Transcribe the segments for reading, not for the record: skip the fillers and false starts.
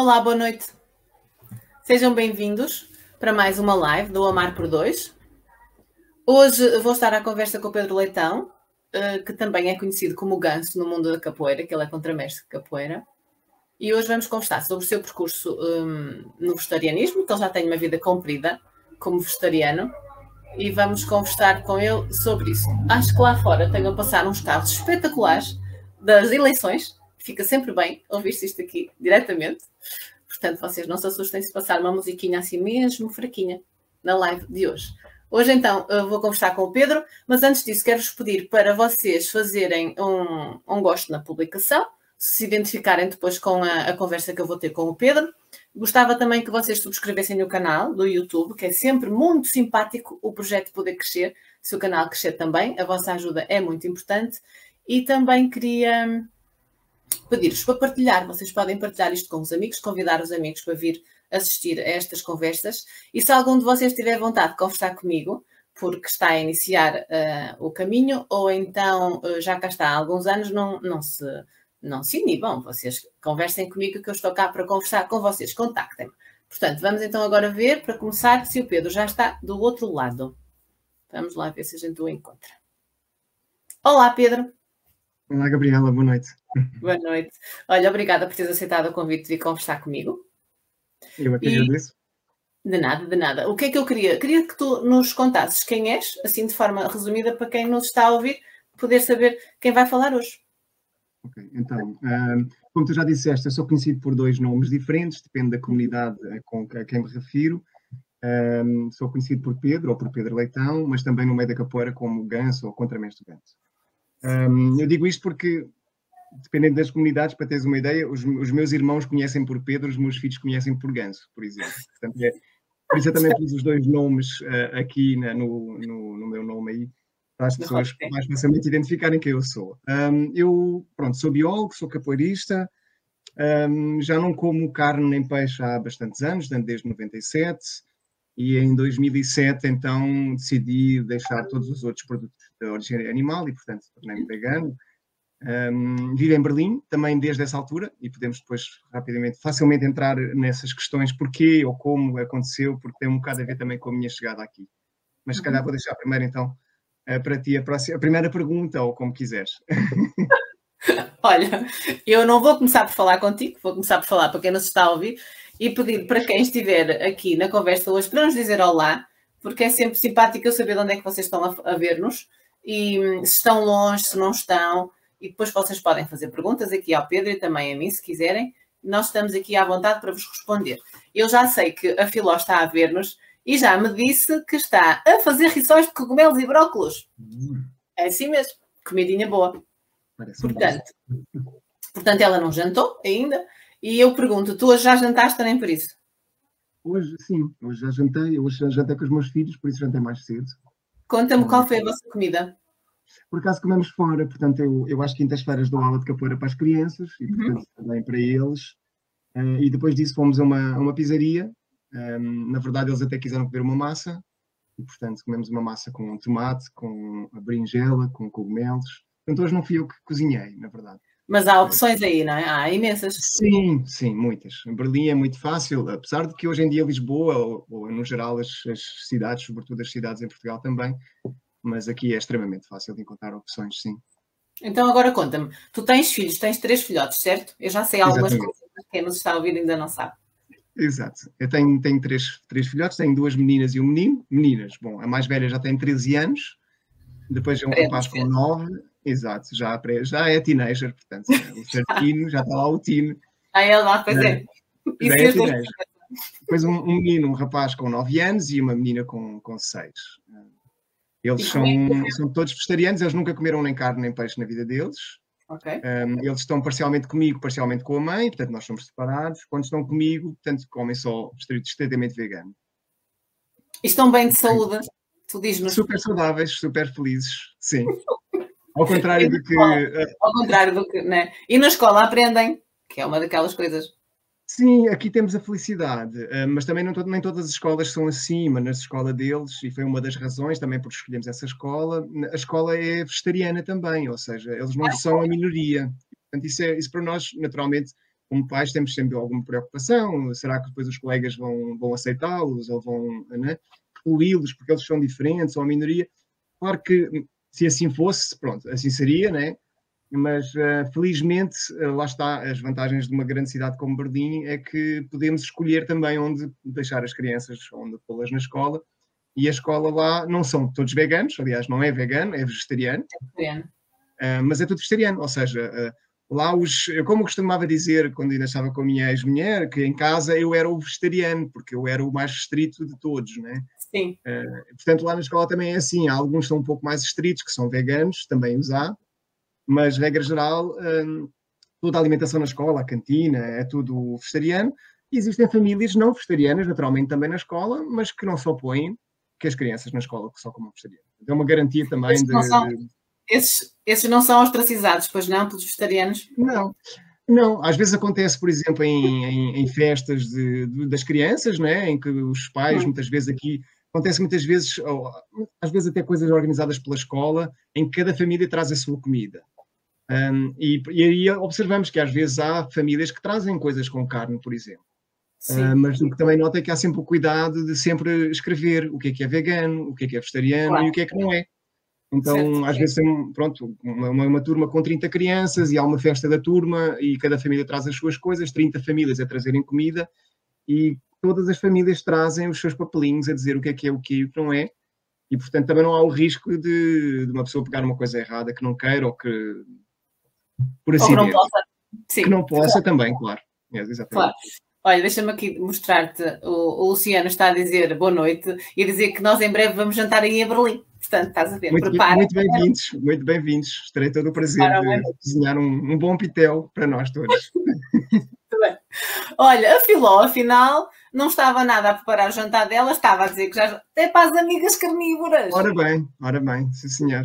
Olá, boa noite. Sejam bem-vindos para mais uma live do Amar por Dois. Hoje vou estar à conversa com o Pedro Leitão, que também é conhecido como o Ganso no mundo da capoeira, que ele é contramestre de capoeira. E hoje vamos conversar sobre o seu percurso no vegetarianismo, que ele já tem uma vida comprida como vegetariano, e vamos conversar com ele sobre isso. Acho que lá fora tenho a passar uns carros espetaculares das eleições, fica sempre bem ouvir-se isto aqui diretamente. Portanto, vocês não se assustem se passar uma musiquinha assim mesmo fraquinha na live de hoje. Hoje, então, eu vou conversar com o Pedro, mas antes disso quero-vos pedir para vocês fazerem um gosto na publicação, se identificarem depois com a conversa que eu vou ter com o Pedro. Gostava também que vocês subscrevessem no canal do YouTube, que é sempre muito simpático o projeto poder crescer. Se o canal crescer também, a vossa ajuda é muito importante. E também queria pedir-vos para partilhar. Vocês podem partilhar isto com os amigos, convidar os amigos para vir assistir a estas conversas. E se algum de vocês tiver vontade de conversar comigo, porque está a iniciar o caminho, ou então já cá está há alguns anos, não se inibam. Vocês conversem comigo, que eu estou cá para conversar com vocês. Contactem-me. Portanto, vamos então agora ver, para começar, se o Pedro já está do outro lado. Vamos lá ver se a gente o encontra. Olá, Pedro. Olá, Gabriela, boa noite. Boa noite. Olha, obrigada por teres aceitado o convite de vir conversar comigo. Eu aqui agradeço. De nada, de nada. O que é que eu queria? Queria que tu nos contasses quem és, assim de forma resumida, para quem nos está a ouvir, poder saber quem vai falar hoje. Ok, então, como tu já disseste, eu sou conhecido por dois nomes diferentes, depende da comunidade a quem me refiro. Sou conhecido por Pedro ou por Pedro Leitão, mas também no meio da capoeira como Ganso ou contramestre Ganso. Eu digo isto porque, dependendo das comunidades, para teres uma ideia, os meus irmãos conhecem por Pedro, os meus filhos conhecem por Ganso, por exemplo. Portanto, por isso eu também pus os dois nomes aqui no meu nome aí, para as pessoas mais facilmente identificarem quem eu sou. Eu, sou biólogo, sou capoeirista, já não como carne nem peixe há bastantes anos, desde 97, e em 2007, então, decidi deixar todos os outros produtos de origem animal e, portanto, tornei-me vegano. Vivo em Berlim, também desde essa altura, e podemos depois facilmente entrar nessas questões, porquê ou como aconteceu, porque tem um bocado a ver também com a minha chegada aqui. Mas se calhar vou deixar primeiro, então, para ti a primeira pergunta, ou como quiseres. Olha, eu não vou começar por falar contigo, vou começar por falar para quem nos está a ouvir e pedir para quem estiver aqui na conversa hoje para nos dizer olá, porque é sempre simpático eu saber de onde é que vocês estão a ver-nos e se estão longe, se não estão, e depois vocês podem fazer perguntas aqui ao Pedro e também a mim, se quiserem. Nós estamos aqui à vontade para vos responder. Eu já sei que a Filó está a ver-nos e já me disse que está a fazer rissóis de cogumelos e brócolos. É assim mesmo, comidinha boa. Portanto, ela não jantou ainda. E eu pergunto, tu hoje já jantaste também por isso? Hoje, sim. Hoje já jantei. Hoje já jantei com os meus filhos, por isso jantei mais cedo. Conta-me qual foi a vossa comida. Por acaso comemos fora. Portanto, eu às quintas-feiras dou aula de capoeira para as crianças e, portanto, também para eles. E depois disso fomos a uma pizzaria. Na verdade, eles até quiseram comer uma massa. E, portanto, comemos uma massa com tomate, com a berinjela, com cogumelos. Portanto, hoje não fui eu que cozinhei, na verdade. Mas há opções aí, não é? Há imensas. Sim, muitas. Em Berlim é muito fácil, apesar de que hoje em dia Lisboa, ou no geral as cidades, sobretudo as cidades em Portugal também, mas aqui é extremamente fácil de encontrar opções, sim. Então agora conta-me, tu tens filhos, tens 3 filhotes, certo? Eu já sei algumas coisas, mas quem nos está a ouvir ainda não sabe. Exato. Eu tenho três filhotes, tenho 2 meninas e um menino. Meninas, bom, a mais velha já tem 13 anos, depois é um rapaz com 9. Exato, já é teenager, portanto, o certinho, já está lá o teen. Ele lá, pois é. Já é teenager. Depois um menino, um rapaz com 9 anos e uma menina com 6. Eles são todos vegetarianos, eles nunca comeram nem carne nem peixe na vida deles. Okay. Eles estão parcialmente comigo, parcialmente com a mãe, portanto nós somos separados. Quando estão comigo, portanto comem só estritamente vegano. E estão bem de saúde? Tu diz-nos. Super saudáveis, super felizes, sim. Ao contrário do que... Ao contrário do que, né? E na escola aprendem, que é uma daquelas coisas. Sim, aqui temos a felicidade, mas também nem todas as escolas são assim, mas na escola deles, e foi uma das razões também por escolhermos essa escola, a escola é vegetariana também, ou seja, eles não são a minoria. Portanto, isso para nós, naturalmente, como pais temos sempre alguma preocupação, será que depois os colegas vão aceitá-los ou vão, né, excluí-los porque eles são diferentes ou a minoria? Claro que se assim fosse, pronto, assim seria, né? Mas felizmente, lá está, as vantagens de uma grande cidade como Berlim é que podemos escolher também onde deixar as crianças, onde pô-las na escola, e a escola lá não são todos veganos, aliás, não é vegano, é vegetariano, mas é tudo vegetariano, ou seja, lá como eu costumava dizer quando ainda estava com a minha ex-mulher, que em casa eu era o vegetariano, porque eu era o mais restrito de todos, né? Sim. Portanto, lá na escola também é assim, há alguns são um pouco mais restritos, que são veganos, também os há, mas, regra geral, toda a alimentação na escola, a cantina, é tudo vegetariano. E existem famílias não vegetarianas, naturalmente, também na escola, mas que não se opõem que as crianças na escola que só comam vegetariano. É uma garantia também esses não são ostracizados, pois não, pelos vegetarianos? Não. Às vezes acontece, por exemplo, em festas das crianças, né, em que os pais, muitas vezes aqui, acontece muitas vezes, ou, às vezes até coisas organizadas pela escola, em que cada família traz a sua comida. E aí observamos que às vezes há famílias que trazem coisas com carne, por exemplo. Mas o que também nota é que há sempre o cuidado de sempre escrever o que é vegano, o que é vegetariano, claro, e o que não é. Então, certo, às vezes tem, pronto, uma turma com 30 crianças e há uma festa da turma e cada família traz as suas coisas, 30 famílias a trazerem comida e todas as famílias trazem os seus papelinhos a dizer o que é o que e o que não é. E, portanto, também não há o risco de uma pessoa pegar uma coisa errada que não queira ou que, por assim dizer, que não possa também, claro. Exatamente. Claro. Olha, deixa-me aqui mostrar-te, o Luciano está a dizer boa noite e a dizer que nós em breve vamos jantar aí em Berlim. Portanto, estás a ver, prepara. Muito bem-vindos. Estarei todo o prazer de cozinhar um bom pitel para nós todos. Muito bem. Olha, a Filó, afinal, não estava nada a preparar o jantar dela, estava a dizer que já é para as amigas carnívoras. Ora bem, sim senhor.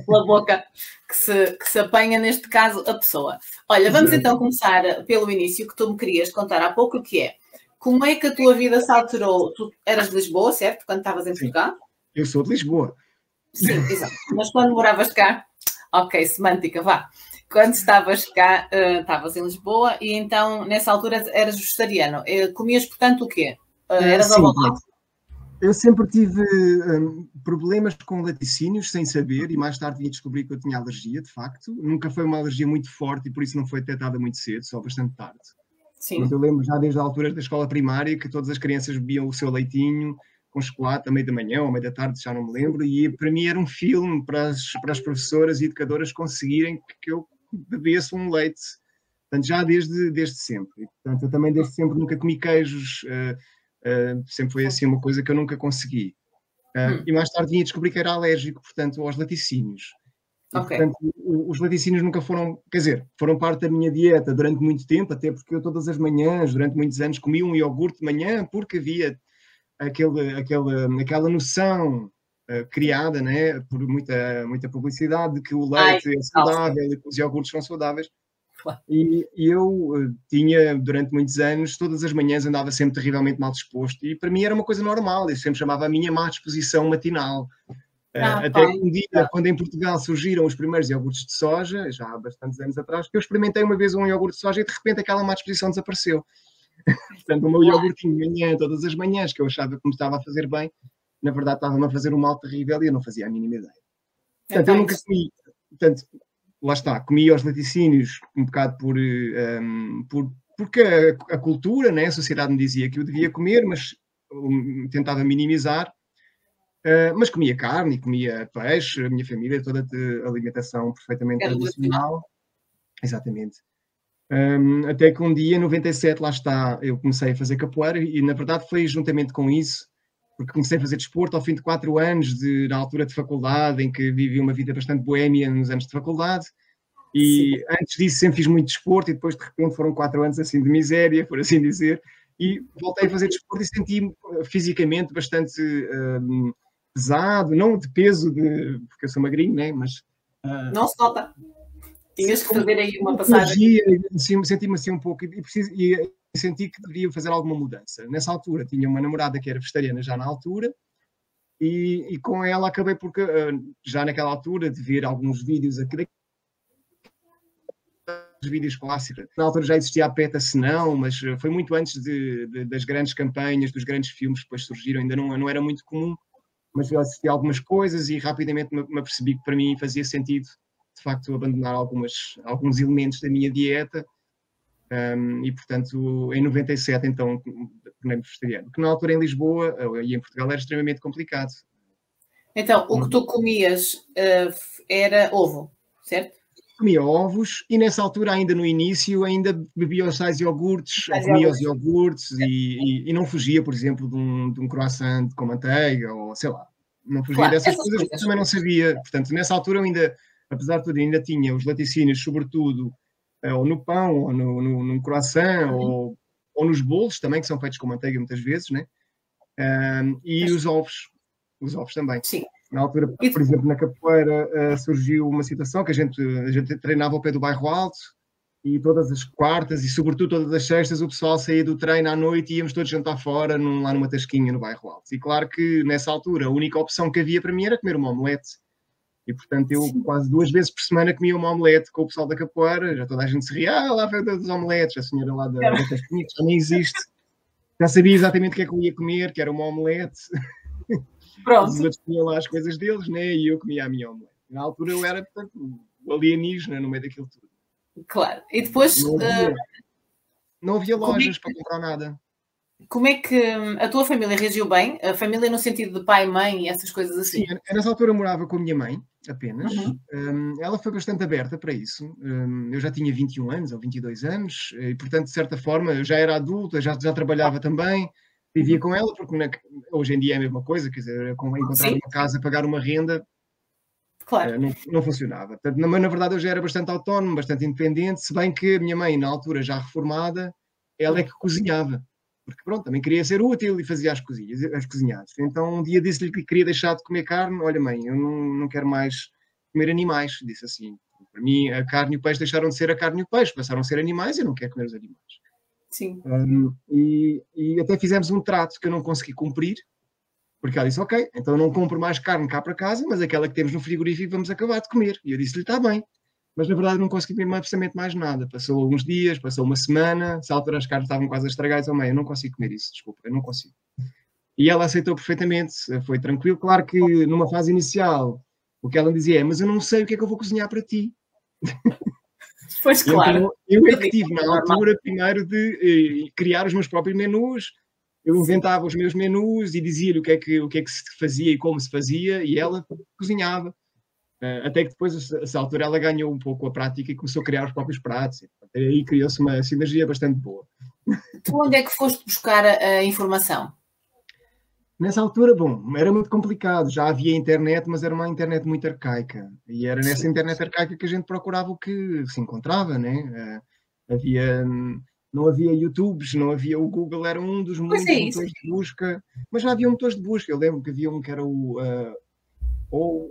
Pela boca que se apanha, neste caso, a pessoa. Olha, vamos então começar pelo início, que tu me querias contar há pouco, que é, como é que a tua vida se alterou? Tu eras de Lisboa, certo? Quando estavas em Portugal? Eu sou de Lisboa. Sim, exato. Mas quando moravas cá, ok, semântica, vá. Quando estavas cá, estavas em Lisboa e então, nessa altura, eras vegetariano. Comias, portanto, o quê? Eras ao lado? Eu sempre tive problemas com laticínios, sem saber, e mais tarde descobri que eu tinha alergia, de facto. Nunca foi uma alergia muito forte e por isso não foi detectada muito cedo, só bastante tarde. Sim. Mas eu lembro já desde a altura da escola primária que todas as crianças bebiam o seu leitinho com chocolate à meia da manhã ou à meia da tarde, já não me lembro, e para mim era um filme para as professoras e educadoras conseguirem que eu bebesse um leite. Portanto, já desde sempre. E, portanto, eu também desde sempre nunca comi queijos, sempre foi assim uma coisa que eu nunca consegui. E mais tarde vinha descobrir que era alérgico, portanto, aos laticínios. E, portanto, os laticínios nunca foram, quer dizer, foram parte da minha dieta durante muito tempo, até porque eu todas as manhãs, durante muitos anos, comia um iogurte de manhã, porque havia aquela noção criada, né, por muita publicidade de que o leite é saudável e que os iogurtes são saudáveis. E eu tinha, durante muitos anos, todas as manhãs andava sempre terrivelmente mal disposto e para mim era uma coisa normal, eu sempre chamava a minha má disposição matinal. Até que um dia, quando em Portugal surgiram os primeiros iogurtes de soja, já há bastantes anos atrás, que eu experimentei uma vez um iogurte de soja e de repente aquela má disposição desapareceu. Portanto, o meu iogurtinho de manhã, todas as manhãs, que eu achava que me estava a fazer bem, na verdade estava-me a fazer um mal terrível e eu não fazia a mínima ideia. Portanto, eu nunca comi. Portanto, lá está, comia os laticínios um bocado porque a cultura, né, a sociedade me dizia que eu devia comer, mas tentava minimizar. Mas comia carne e comia peixe, a minha família toda de alimentação perfeitamente tradicional. Exatamente. Até que um dia, em 97, lá está, eu comecei a fazer capoeira e, na verdade, foi juntamente com isso, porque comecei a fazer desporto ao fim de 4 anos, na altura de faculdade, em que vivi uma vida bastante boémia nos anos de faculdade, e antes disso sempre fiz muito desporto e depois, de repente, foram 4 anos assim de miséria, por assim dizer, e voltei a fazer desporto e senti-me fisicamente bastante pesado, não de peso, porque eu sou magrinho, né, mas... não se nota. Tinhas que fazer aí uma passagem. Senti-me assim um pouco e senti que deveria fazer alguma mudança. Nessa altura tinha uma namorada que era vegetariana já na altura e com ela acabei porque já naquela altura de ver alguns vídeos vídeos clássicos. Na altura já existia a PETA, se não, mas foi muito antes das grandes campanhas, dos grandes filmes que depois surgiram, ainda não era muito comum, mas eu assisti a algumas coisas e rapidamente me apercebi que para mim fazia sentido, de facto, abandonar alguns elementos da minha dieta. E, portanto, em 97, então, tornei-me vegetariano. Que na altura em Lisboa e em Portugal era extremamente complicado. Então, o que tu comias era ovo, certo? Comia ovos e nessa altura, ainda no início, ainda bebia os tais iogurtes, ou comia os iogurtes e não fugia, por exemplo, de um croissant com manteiga, ou sei lá, não fugia dessas coisas, porque também não sabia. Portanto, nessa altura eu ainda, apesar de tudo, ainda tinha os laticínios, sobretudo, ou no pão, ou num croissant, ou nos bolos também, que são feitos com manteiga muitas vezes, né? E os ovos também. Sim. Na altura, por exemplo, na capoeira surgiu uma situação que a gente treinava ao pé do Bairro Alto e todas as quartas e sobretudo todas as sextas o pessoal saía do treino à noite e íamos todos jantar fora lá numa tasquinha no Bairro Alto. E claro que nessa altura a única opção que havia para mim era comer uma omelete. E portanto eu quase 2 vezes por semana comia uma omelete com o pessoal da capoeira, já toda a gente se ria, lá veio das omeletes, a senhora lá da tasquinha, que já nem existe. Já sabia exatamente o que é que eu ia comer, que era uma omelete. Pronto. Os outros tinham lá as coisas deles, né? E eu comia a minha omelete. Na altura eu era, portanto, o alienígena no meio daquilo tudo. Claro. E depois... Não havia lojas para comprar nada. Como é que a tua família reagiu bem? A família no sentido de pai, mãe e essas coisas assim? Sim, nessa altura eu morava com a minha mãe, apenas. Ela foi bastante aberta para isso. Eu já tinha 21 anos ou 22 anos e, portanto, de certa forma, eu já era adulta, já trabalhava também. Vivia com ela, porque hoje em dia é a mesma coisa, quer dizer, encontrar uma casa, pagar uma renda, claro. não funcionava. Portanto, mas, na verdade, eu já era bastante autónomo, bastante independente, se bem que a minha mãe, na altura já reformada, ela é que cozinhava. Porque, pronto, também queria ser útil e fazia as cozinhadas. Então, um dia disse-lhe que queria deixar de comer carne. Olha, mãe, eu não quero mais comer animais. Disse assim, para mim, a carne e o peixe deixaram de ser a carne e o peixe, passaram a ser animais e eu não quero comer os animais. Sim. E até fizemos um trato que eu não consegui cumprir, porque ela disse, ok, então eu não compro mais carne cá para casa, mas aquela que temos no frigorífico vamos acabar de comer. E eu disse-lhe, está bem. Mas na verdade não consegui comer absolutamente mais nada. Passou alguns dias, passou uma semana, se à altura as carnes estavam quase a estragar, eu não consigo comer isso, desculpa, eu não consigo. E ela aceitou perfeitamente, foi tranquilo. Claro que numa fase inicial, o que ela me dizia é, mas eu não sei o que é que eu vou cozinhar para ti. Pois claro. Então, eu é que tive na altura primeiro de criar os meus próprios menus. Eu inventava os meus menus e dizia-lhe o que é que se fazia e como se fazia, e ela cozinhava. Até que depois, a essa altura, ela ganhou um pouco a prática e começou a criar os próprios pratos. E aí criou-se uma sinergia bastante boa. Tu onde é que foste buscar a informação? Nessa altura, bom, era muito complicado. Já havia internet, mas era uma internet muito arcaica. E era nessa internet arcaica que a gente procurava o que se encontrava, né? Não havia YouTubes, não havia o Google, era um dos muitos motores de busca. Mas já havia motores de busca. Eu lembro que havia um que era o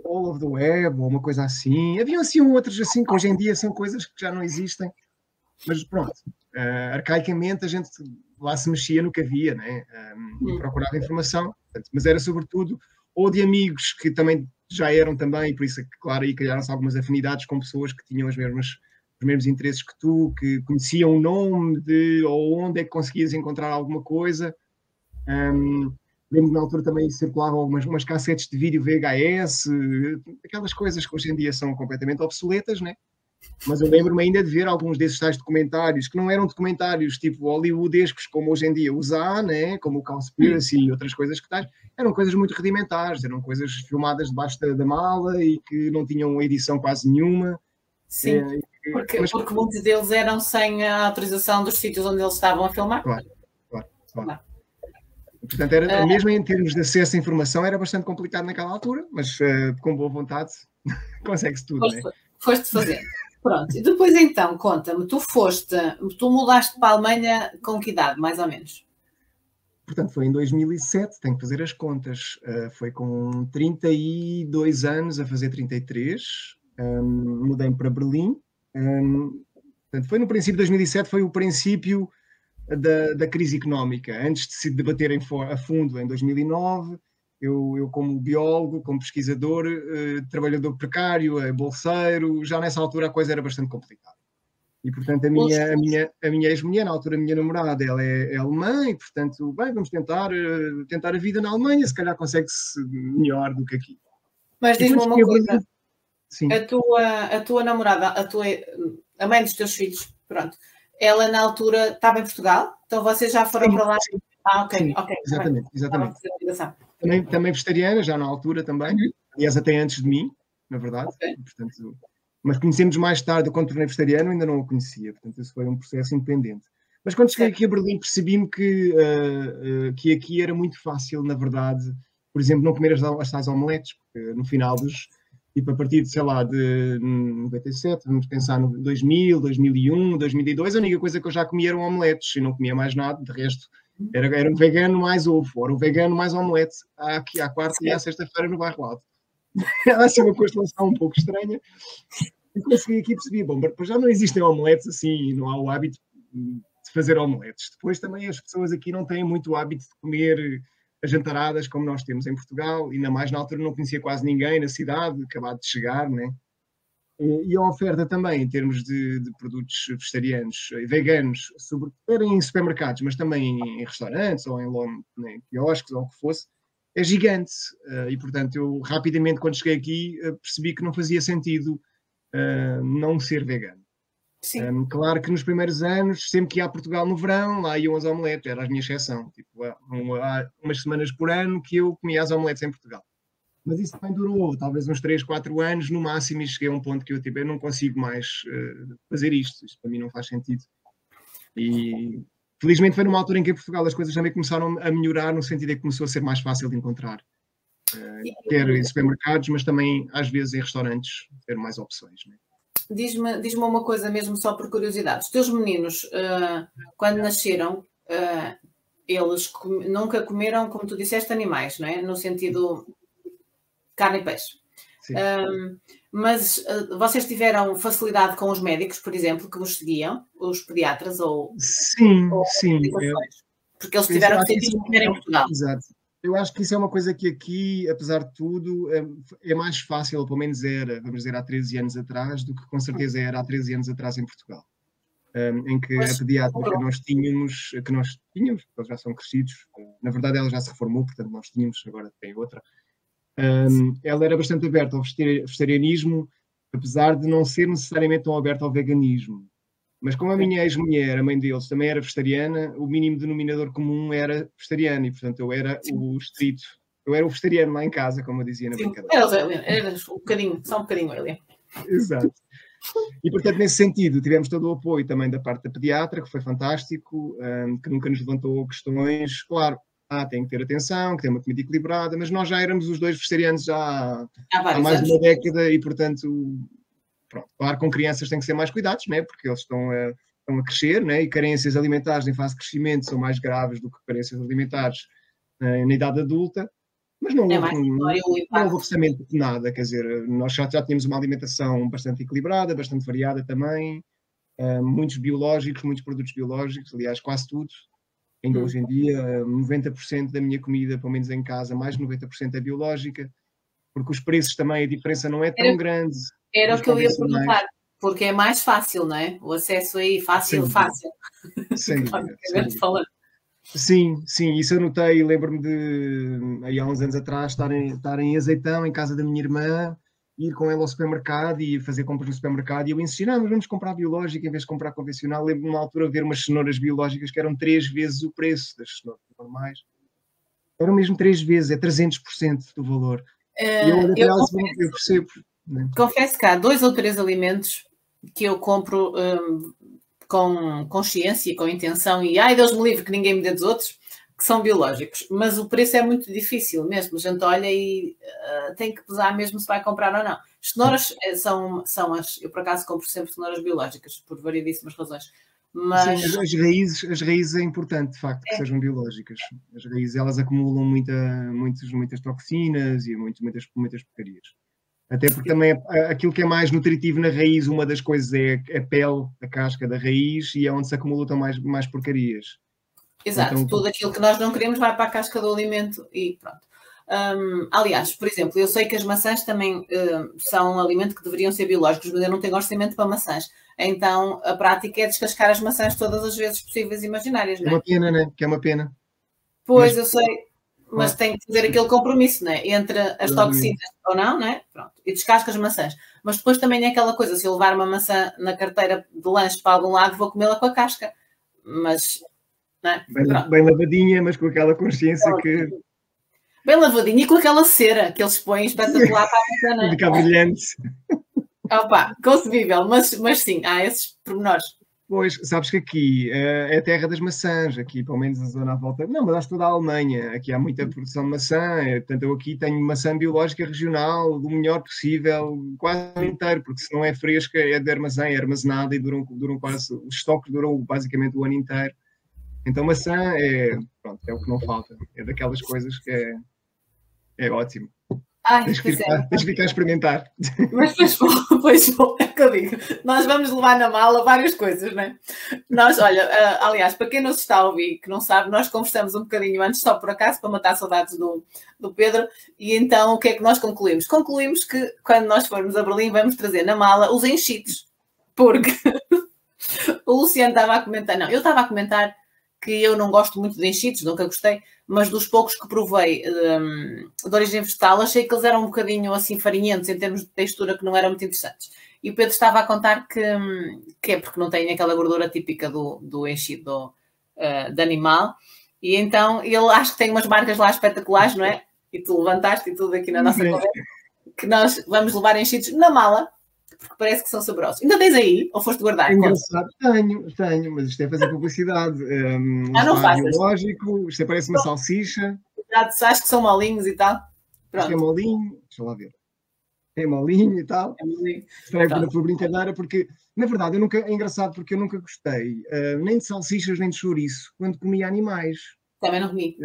All of the Web, ou uma coisa assim. Havia assim outros assim, que hoje em dia são coisas que já não existem. Mas pronto, arcaicamente a gente lá se mexia no que havia, né? E procurava informação. Portanto, mas era sobretudo ou de amigos que também já eram também, por isso, claro, aí criaram-se algumas afinidades com pessoas que tinham os mesmos interesses que tu, que conheciam o nome de ou onde é que conseguias encontrar alguma coisa. Lembro que na altura também circulavam umas cassetes de vídeo VHS, aquelas coisas que hoje em dia são completamente obsoletas, né? Mas eu lembro-me ainda de ver alguns desses tais documentários, que não eram documentários tipo hollywoodescos, como hoje em dia os há, né? Como o Cowspiracy e outras coisas que tais, eram coisas muito rudimentares, eram coisas filmadas debaixo da mala e que não tinham edição quase nenhuma. Sim, porque muitos deles eram sem a autorização dos sítios onde eles estavam a filmar. Claro. Portanto, mesmo em termos de acesso à informação, era bastante complicado naquela altura, mas com boa vontade consegue-se tudo, né? Foste fazendo. Pronto, e depois então, conta-me, tu mudaste para a Alemanha com que idade, mais ou menos? Portanto, foi em 2007, tenho que fazer as contas. Foi com 32 anos, a fazer 33. Mudei para Berlim. Portanto, foi no princípio de 2007, foi o princípio da crise económica. Antes de se debaterem a fundo em 2009, eu como biólogo, como pesquisador, trabalhador precário, bolseiro, já nessa altura a coisa era bastante complicada. E, portanto, a minha ex-mulher, na altura a minha namorada, ela é alemã e, portanto, bem, vamos tentar a vida na Alemanha, se calhar consegue-se melhor do que aqui. Mas E diz-me quando uma cheguei a coisa, Berlim, sim, a tua namorada, a mãe dos teus filhos, pronto, ela na altura estava em Portugal? Então vocês já foram para lá? sim, Ah, ok, sim, ok, está bem. exatamente, Estava a exatamente. fazer a ligação. Também vegetariana, já na altura também. Aliás, até antes de mim, na verdade. Ok. Portanto, mas conhecemos mais tarde, quando tornei vegetariano, ainda não o conhecia. Portanto, isso foi um processo independente. Mas quando cheguei aqui a Berlim, percebi-me que aqui era muito fácil, na verdade, por exemplo, não comer as tais omeletes, porque no final dos... Tipo, a partir de, sei lá, de 97, vamos pensar no 2000, 2001, 2002, a única coisa que eu já comia eram omeletes e não comia mais nada, de resto era um vegano mais ovo, era um vegano mais omelete, aqui à quarta e à sexta-feira no bairro Alto. Era assim uma constelação um pouco estranha. E consegui aqui perceber, bom, já não existem omeletes assim, não há o hábito de fazer omeletes. Depois também as pessoas aqui não têm muito o hábito de comer as jantaradas como nós temos em Portugal, ainda mais na altura não conhecia quase ninguém na cidade, acabado de chegar, né? E a oferta também, em termos de produtos vegetarianos e veganos, em supermercados, mas também em restaurantes ou em quiosques ou o que fosse, é gigante. E, portanto, eu rapidamente, quando cheguei aqui, percebi que não fazia sentido não ser vegano. Claro que nos primeiros anos, sempre que ia a Portugal no verão, lá iam as omeletes, era a minha exceção. Tipo, há umas semanas por ano que eu comia as omeletes em Portugal. Mas isso também durou talvez uns 3, 4 anos no máximo e cheguei a um ponto que eu não consigo mais fazer isto. Isto para mim não faz sentido. E felizmente foi numa altura em que em Portugal as coisas também começaram a melhorar no sentido de que começou a ser mais fácil de encontrar. Quer em supermercados, mas também às vezes em restaurantes ter mais opções. Né? Diz-me uma coisa mesmo só por curiosidade. Os teus meninos, quando nasceram, eles nunca comeram, como tu disseste, animais, não é? No sentido carne e peixe. Mas vocês tiveram facilidade com os médicos, por exemplo, que vos seguiam, os pediatras ou... Sim. Porque eles tiveram que ter em Portugal. Exato. Eu acho que isso é uma coisa que aqui, apesar de tudo, é mais fácil, ou pelo menos era, vamos dizer, há 13 anos atrás, do que com certeza era há 13 anos atrás em Portugal. Em que a pediatra que nós tínhamos, eles já são crescidos, na verdade ela já se reformou, portanto nós tínhamos, agora tem outra. Ela era bastante aberta ao vegetarianismo, apesar de não ser necessariamente tão aberta ao veganismo. Mas como a minha ex-mulher, a mãe deles, também era vegetariana, o mínimo denominador comum era vegetariano e, portanto, eu era o estrito. Eu era o vegetariano lá em casa, como eu dizia na brincadeira. Eras só um bocadinho ele. Exato. E, portanto, nesse sentido, tivemos todo o apoio também da parte da pediatra, que foi fantástico, que nunca nos levantou questões. Claro, tem que ter atenção, que tem uma comida equilibrada, mas nós já éramos os dois vegetarianos já há mais de uma década e, portanto... Pronto, claro, com crianças tem que ser mais cuidados, né? Porque eles estão a crescer, né? E carências alimentares em fase de crescimento são mais graves do que carências alimentares na idade adulta, mas não houve absolutamente nada, quer dizer, nós já tínhamos uma alimentação bastante equilibrada, bastante variada também, muitos biológicos, muitos produtos biológicos, aliás, quase tudo. Ainda hoje em dia, 90% da minha comida, pelo menos em casa, mais de 90% é biológica, porque os preços também, a diferença não é tão grande. Era o que eu ia perguntar, porque é mais fácil, não é? O acesso aí, fácil. Sem dúvida. Sim, isso eu notei, lembro-me de, aí há uns anos atrás, estar em Azeitão, em casa da minha irmã, ir com ela ao supermercado e fazer compras no supermercado, e eu insistia, mas vamos comprar biológica em vez de comprar convencional. Lembro-me na altura de ver umas cenouras biológicas que eram 3 vezes o preço das cenouras normais. Eram mesmo 3 vezes, é 300% do valor. Eu percebo. Confesso que há 2 ou 3 alimentos que eu compro com consciência, com intenção, e Deus me livre que ninguém me dê dos outros, que são biológicos. Mas o preço é muito difícil mesmo. A gente olha e tem que pesar mesmo se vai comprar ou não. As cenouras são as... Eu, por acaso, compro sempre cenouras biológicas, por variedíssimas razões. Mas... Sim, as raízes é importante, de facto, que sejam biológicas. As raízes, elas acumulam muitas toxinas e muitas porcarias. Até porque também aquilo que é mais nutritivo na raiz, uma das coisas é a pele, a casca da raiz, e é onde se acumulam mais porcarias. Exato, então, tudo aquilo que nós não queremos vai para a casca do alimento e pronto. Aliás, por exemplo, eu sei que as maçãs também são um alimento que deveriam ser biológicos, mas eu não tenho orçamento para maçãs. Então, a prática é descascar as maçãs todas as vezes possíveis e imaginárias, não é? É uma pena, né? Que é uma pena. Pois, eu sei, mas tem que fazer aquele compromisso, não é? Entre as toxinas ou não, não é? Pronto, e descasca as maçãs. Mas depois também é aquela coisa, se eu levar uma maçã na carteira de lanche para algum lado, vou comê-la com a casca. Mas, não é? Bem lavadinha, mas com aquela consciência que... Bem lavadinha e com aquela cera que eles põem espetacular para a maçã, não é? Fica brilhante. Opa, concebível, mas sim, há esses pormenores. Pois, sabes que aqui é a terra das maçãs, aqui pelo menos a zona à volta. Não, mas acho que toda a Alemanha. Aqui há muita produção de maçã. Portanto, eu aqui tenho maçã biológica regional, do melhor possível, quase o ano inteiro, porque se não é fresca, é de armazém, é armazenada e duram quase. Os estoques duram basicamente o ano inteiro. Então, maçã pronto, é o que não falta. É daquelas coisas que é ótimo. Ai, tens que ficar a experimentar. Mas pois bom, é o que eu digo. Nós vamos levar na mala várias coisas, não é? Nós, olha, aliás, para quem nos está a ouvir, que não sabe, nós conversamos um bocadinho antes, só por acaso, para matar saudades do Pedro, e então o que é que nós concluímos? Concluímos que quando nós formos a Berlim vamos trazer na mala os enchidos, porque o Luciano estava a comentar, não, eu estava a comentar que eu não gosto muito de enchidos, nunca gostei, mas dos poucos que provei de origem vegetal, achei que eles eram um bocadinho assim farinhentos em termos de textura, que não eram muito interessantes. E o Pedro estava a contar que é porque não tem aquela gordura típica do enchido de animal, e então ele acho que tem umas marcas lá espetaculares, não é? E tu levantaste e tudo aqui na nossa conversa, que nós vamos levar enchidos na mala, porque parece que são saborosos. Ainda tens aí? Ou foste guardar? É engraçado. Tenho, mas isto é fazer publicidade. Não faças. Biológico, isto parece uma salsicha. Já sabes que são molinhos e tal. Pronto. É molinho, deixa lá ver. É molinho e tal. É molinho. Escreve por brincadeira, porque, na verdade, é engraçado porque eu nunca gostei nem de salsichas nem de chouriço quando comia animais. Também não comi.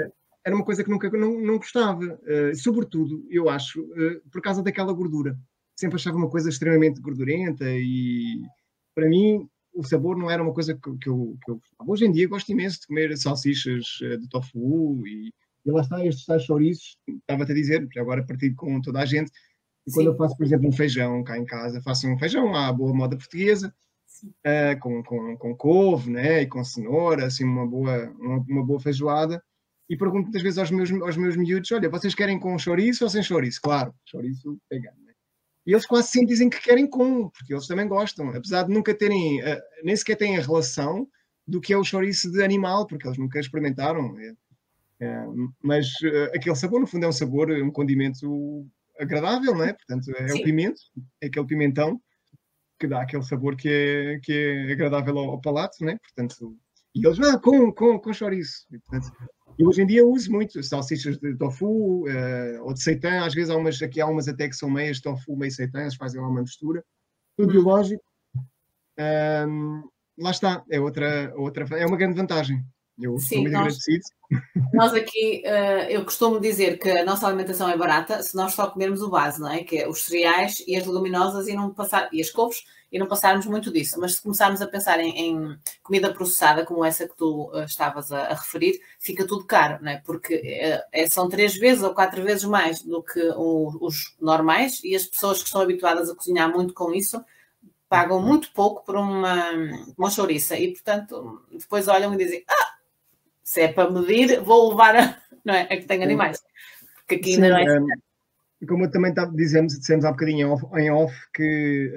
Era uma coisa que nunca não gostava. Sobretudo, eu acho, por causa daquela gordura. Sempre achava uma coisa extremamente gordurenta e, para mim, o sabor não era uma coisa que eu gostava. Hoje em dia gosto imenso de comer salsichas de tofu e lá está, estes tais chouriços, estava-te a dizer, agora partido com toda a gente, e quando eu faço, por exemplo, um feijão cá em casa, faço um feijão à boa moda portuguesa, com couve, né, e com cenoura, assim uma boa feijoada, e pergunto muitas vezes aos meus miúdos, olha, vocês querem com chouriço ou sem chouriço? Claro, chouriço pegando, né? E eles quase sempre dizem que querem porque eles também gostam, apesar de nunca terem, nem sequer têm a relação do que é o chouriço de animal, porque eles nunca experimentaram. Mas aquele sabor, no fundo, é um sabor, um condimento agradável, não é? Portanto, é o pimento, é aquele pimentão que dá aquele sabor que é agradável ao palato, não é? Portanto, e eles, com chouriço. E, portanto, e hoje em dia eu uso muito salsichas de tofu ou de seitã. Às vezes há umas até que são meias tofu, meio seitã, eles fazem lá uma mistura. Tudo biológico. Lá está, é uma grande vantagem. Eu estou muito agradecido. Nós aqui, eu costumo dizer que a nossa alimentação é barata se nós só comermos o base, não é? Que é os cereais e as leguminosas e as couves, e não passarmos muito disso. Mas se começarmos a pensar em comida processada, como essa que tu estavas a referir, fica tudo caro, não é? Porque são 3 vezes ou 4 vezes mais do que os normais, e as pessoas que estão habituadas a cozinhar muito com isso pagam muito pouco por uma chouriça. E, portanto, depois olham e dizem, se é para medir, vou levar não é? A que tem animais. Porque aqui ainda não é. Como eu também dissemos há bocadinho em off, que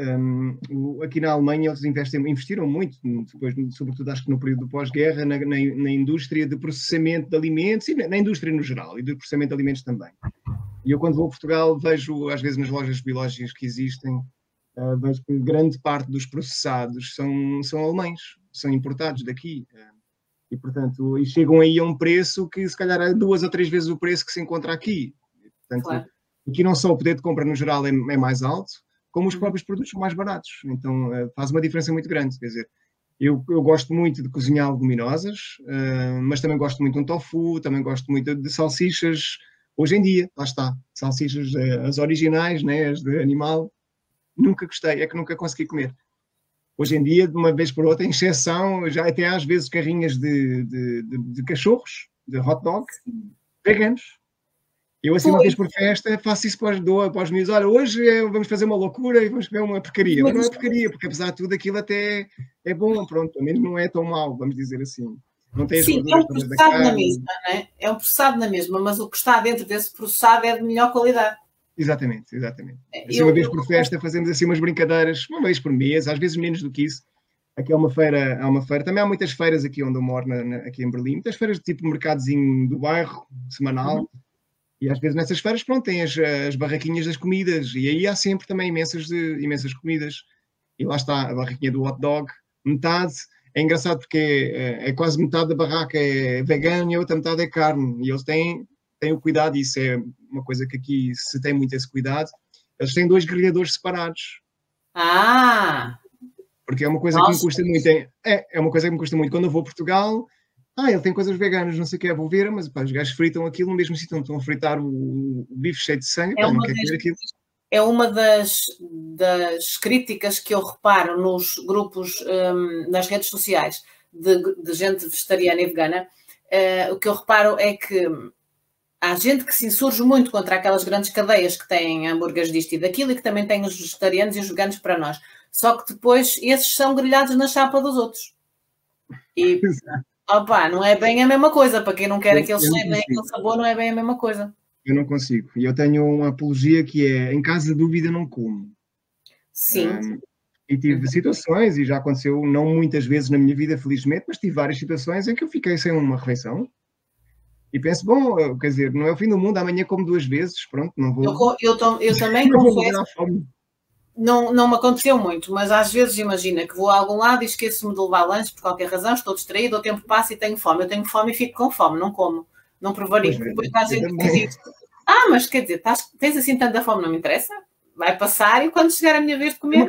aqui na Alemanha eles investiram muito, depois, sobretudo acho que no período do pós-guerra, na indústria de processamento de alimentos, e na indústria no geral, e de processamento de alimentos também. E eu, quando vou a Portugal, vejo, às vezes nas lojas biológicas que existem, vejo que grande parte dos processados são alemães, são importados daqui. E, portanto, chegam aí a um preço que, se calhar, é 2 ou 3 vezes o preço que se encontra aqui. Portanto, claro. Aqui não só o poder de compra, no geral, é mais alto, como os próprios produtos são mais baratos. Então, faz uma diferença muito grande. Quer dizer, eu gosto muito de cozinhar leguminosas, mas também gosto muito de um tofu, também gosto muito de salsichas. Hoje em dia, lá está, salsichas, as originais, né, as de animal, nunca gostei, é que nunca consegui comer. Hoje em dia, de uma vez por outra, em exceção, já até às vezes carrinhas de cachorros, de hot dog, veganos. Eu, assim, uma vez por festa, faço isso para os miúdos. Olha, hoje vamos fazer uma loucura e vamos comer uma porcaria. Mas não é porcaria, porque apesar de tudo aquilo até é bom, pronto, pelo menos não é tão mau, vamos dizer assim. Não tem as Sim, é gorduras um todas da processado na carne. mesma, não é? É um processado na mesma, mas o que está dentro desse processado é de melhor qualidade. Exatamente, exatamente. Assim, uma vez por festa fazemos assim umas brincadeiras, uma vez por mês, às vezes menos do que isso. Aqui há uma feira, também há muitas feiras aqui onde eu moro, aqui em Berlim, muitas feiras de tipo mercadozinho do bairro, semanal, e às vezes nessas feiras, pronto, tem as barraquinhas das comidas, e aí há sempre também imensas comidas. E lá está, a barraquinha do hot dog, metade, é engraçado porque é quase metade da barraca é vegana e a outra metade é carne, e eles têm o cuidado, e isso é uma coisa que aqui se tem muito esse cuidado, eles têm 2 grelhadores separados. Ah! Porque é uma coisa que me custa muito. É uma coisa que me custa muito. Quando eu vou a Portugal, ele tem coisas veganas, não sei o que é, vou ver, mas pá, os gajos fritam aquilo no mesmo sítio onde estão a fritar o bife cheio de sangue, não quero comer aquilo. É uma das críticas que eu reparo nos grupos, nas redes sociais, de gente vegetariana e vegana. O que eu reparo é que há gente que se insurge muito contra aquelas grandes cadeias que têm hambúrgueres disto e daquilo e que também têm os vegetarianos e os veganos para nós. Só que depois esses são grelhados na chapa dos outros. E, opa, não é bem a mesma coisa. Para quem não quer aquele cheiro nem aquele sabor, não é bem a mesma coisa. Eu não consigo. E eu tenho uma apologia que é, em caso de dúvida, não como. Sim. E tive situações, e já aconteceu não muitas vezes na minha vida, felizmente, mas tive várias situações em que eu fiquei sem uma refeição. E penso, bom, quer dizer, não é o fim do mundo, amanhã como 2 vezes, pronto, não vou... Eu também não confesso, não me aconteceu muito, mas às vezes imagina que vou a algum lado e esqueço-me de levar lanche por qualquer razão, estou distraído, o tempo passa e tenho fome. Eu tenho fome e fico com fome, não como, não prevarico. Depois há gente que diz isso. Mas quer dizer, tens assim tanta fome, não me interessa? Vai passar e quando chegar a minha vez de comer...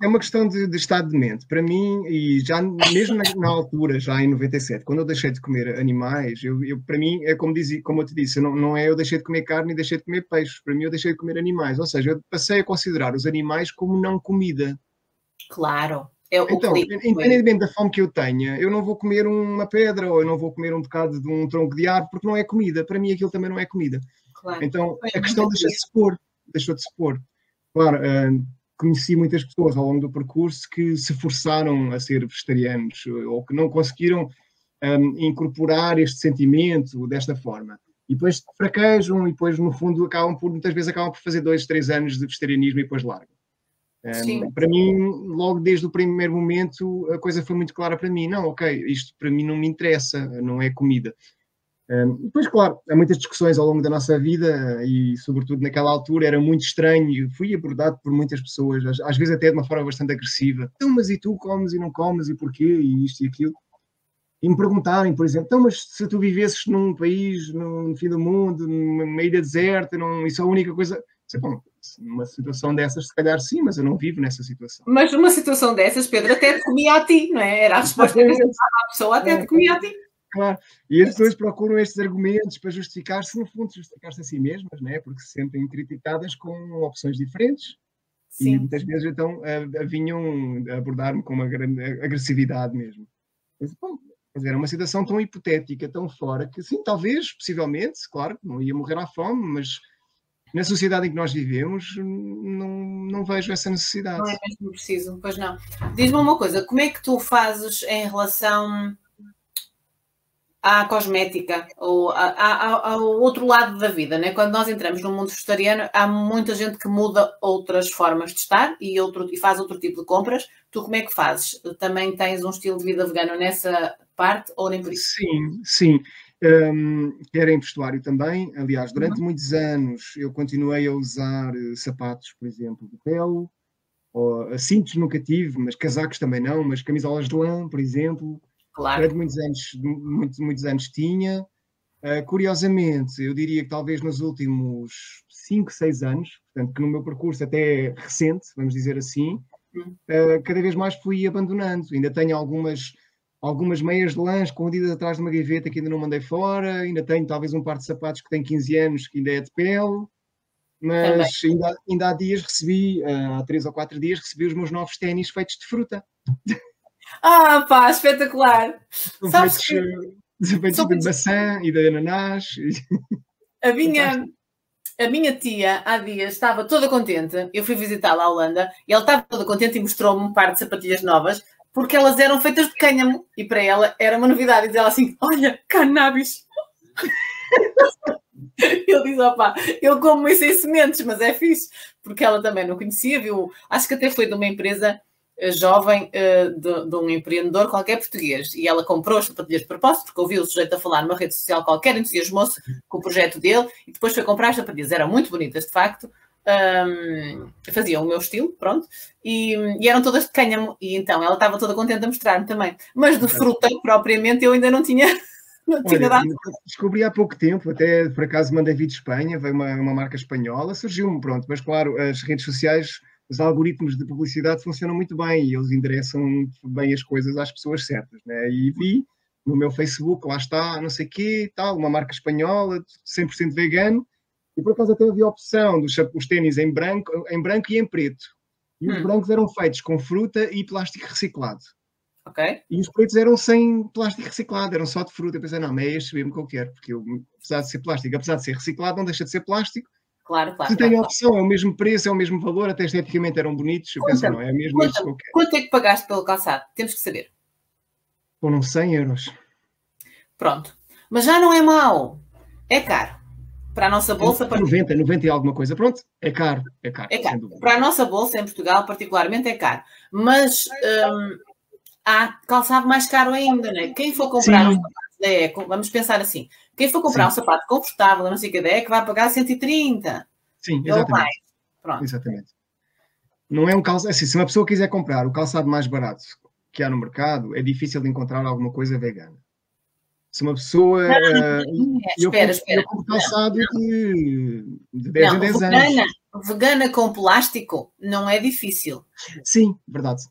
É uma questão de estado de mente. Para mim, e já mesmo na altura, já em 97, quando eu deixei de comer animais, para mim é como eu te disse, não é eu deixei de comer carne e deixei de comer peixe. Para mim eu deixei de comer animais. Ou seja, eu passei a considerar os animais como não comida. Claro. Então, independentemente da fome que eu tenha, eu não vou comer uma pedra ou eu não vou comer um bocado de um tronco de árvore porque não é comida. Para mim aquilo também não é comida. Claro. Então, a questão deixou de se pôr. Claro, conheci muitas pessoas ao longo do percurso que se forçaram a ser vegetarianos ou que não conseguiram incorporar este sentimento desta forma. E depois fraquejam e depois, no fundo, muitas vezes acabam por fazer 2, 3 anos de vegetarianismo e depois largam. Para mim, logo desde o primeiro momento, a coisa foi muito clara para mim. Não, ok, isto para mim não me interessa, não é comida. Depois, claro, há muitas discussões ao longo da nossa vida e, sobretudo, naquela altura era muito estranho. Fui abordado por muitas pessoas, às vezes até de uma forma bastante agressiva. Então, mas e tu comes e não comes e porquê? E isto e aquilo. E me perguntarem, por exemplo, então, mas se tu vivesses num país, no fim do mundo, numa ilha deserta, isso é a única coisa... Bom, numa situação dessas, se calhar sim, mas eu não vivo nessa situação. Mas numa situação dessas, Pedro, até te comia a ti, não é? Era a resposta que a pessoa até te comia a ti. Claro, e as pessoas procuram estes argumentos para justificar-se, no fundo, justificar-se a si mesmas, né? Porque se sentem criticadas com opções diferentes. Sim. E muitas vezes então vinham abordar-me com uma grande agressividade mesmo. Mas, bom, quer dizer, era uma situação tão hipotética, tão fora, que sim, talvez, possivelmente, claro, não ia morrer à fome, mas na sociedade em que nós vivemos não vejo essa necessidade. Não é mesmo preciso, pois não. Diz-me uma coisa, como é que tu fazes em relação à cosmética ou ao outro lado da vida, né? Quando nós entramos no mundo vegetariano, há muita gente que muda outras formas de estar e faz outro tipo de compras. Tu como é que fazes? Também tens um estilo de vida vegano nessa parte ou nem por isso? Sim. Quero em vestuário também. Aliás, durante muitos anos eu continuei a usar sapatos, por exemplo, de pele, ou cintos nunca tive, mas casacos também não, mas camisolas de lã, por exemplo. Claro. Durante muitos anos tinha. Curiosamente, eu diria que talvez nos últimos 5, 6 anos, portanto, que no meu percurso até recente, vamos dizer assim, cada vez mais fui abandonando. Ainda tenho algumas meias de lã escondidas atrás de uma gaveta que ainda não mandei fora, ainda tenho talvez um par de sapatos que tem 15 anos que ainda é de pele, mas ainda há dias há 3 ou 4 dias, recebi os meus novos ténis feitos de fruta. Pá, espetacular! São feitos de maçã e de ananás. A minha A minha tia, há dias, estava toda contente. Eu fui visitá-la à Holanda e ela estava toda contente e mostrou-me um par de sapatilhas novas porque elas eram feitas de cânhamo e para ela era uma novidade. E diz ela assim, olha, cannabis. Eu disse, opá, eu como isso em sementes, mas é fixe. Porque ela também não conhecia, viu? Acho que até foi de uma empresa jovem, de um empreendedor qualquer português. E ela comprou as sapatilhas de propósito, porque ouviu o sujeito a falar numa rede social qualquer, entusiasmou-se com o projeto dele e depois foi comprar as sapatilhas. Eram muito bonitas, de facto. Faziam o meu estilo, pronto. E eram todas de cânhamo. E então ela estava toda contente a mostrar-me também. Mas de fruta, propriamente, eu ainda não tinha... Olha, descobri há pouco tempo, até por acaso mandei vir de Espanha, veio uma marca espanhola, surgiu-me, pronto, mas claro, as redes sociais, os algoritmos de publicidade funcionam muito bem e eles endereçam bem as coisas às pessoas certas, né? E vi no meu Facebook, lá está, não sei o quê, tal, uma marca espanhola, 100% vegano, e por acaso até havia a opção dos os ténis em branco e em preto. E os brancos eram feitos com fruta e plástico reciclado. Okay. E os pretos eram sem plástico reciclado, eram só de fruta. Eu pensei, não, é este mesmo que eu quero, porque eu, apesar de ser plástico, apesar de ser reciclado, não deixa de ser plástico. Claro. Se tem a opção, é o mesmo preço, é o mesmo valor, até esteticamente eram bonitos. Eu pensei, não, é mesmo este que eu quero. Quanto é que pagaste pelo calçado? Temos que saber. Foram 100 euros. Pronto. Mas já não é mau. É caro. Para a nossa bolsa... 90 e alguma coisa. Pronto, é caro. É caro. Para a nossa bolsa, em Portugal, particularmente, é caro. Mas... há calçado mais caro ainda, né? Quem for comprar um sapato da Eco, vamos pensar assim, quem for comprar um sapato confortável, não sei o que da Eco, vai pagar 130. Sim, exatamente. Pronto. Exatamente. Não é um calçado, assim, se uma pessoa quiser comprar o calçado mais barato que há no mercado, é difícil de encontrar alguma coisa vegana. Se uma pessoa... espera. Eu compro calçado de 10 em 10 anos. Vegana com plástico não é difícil. Sim, verdade.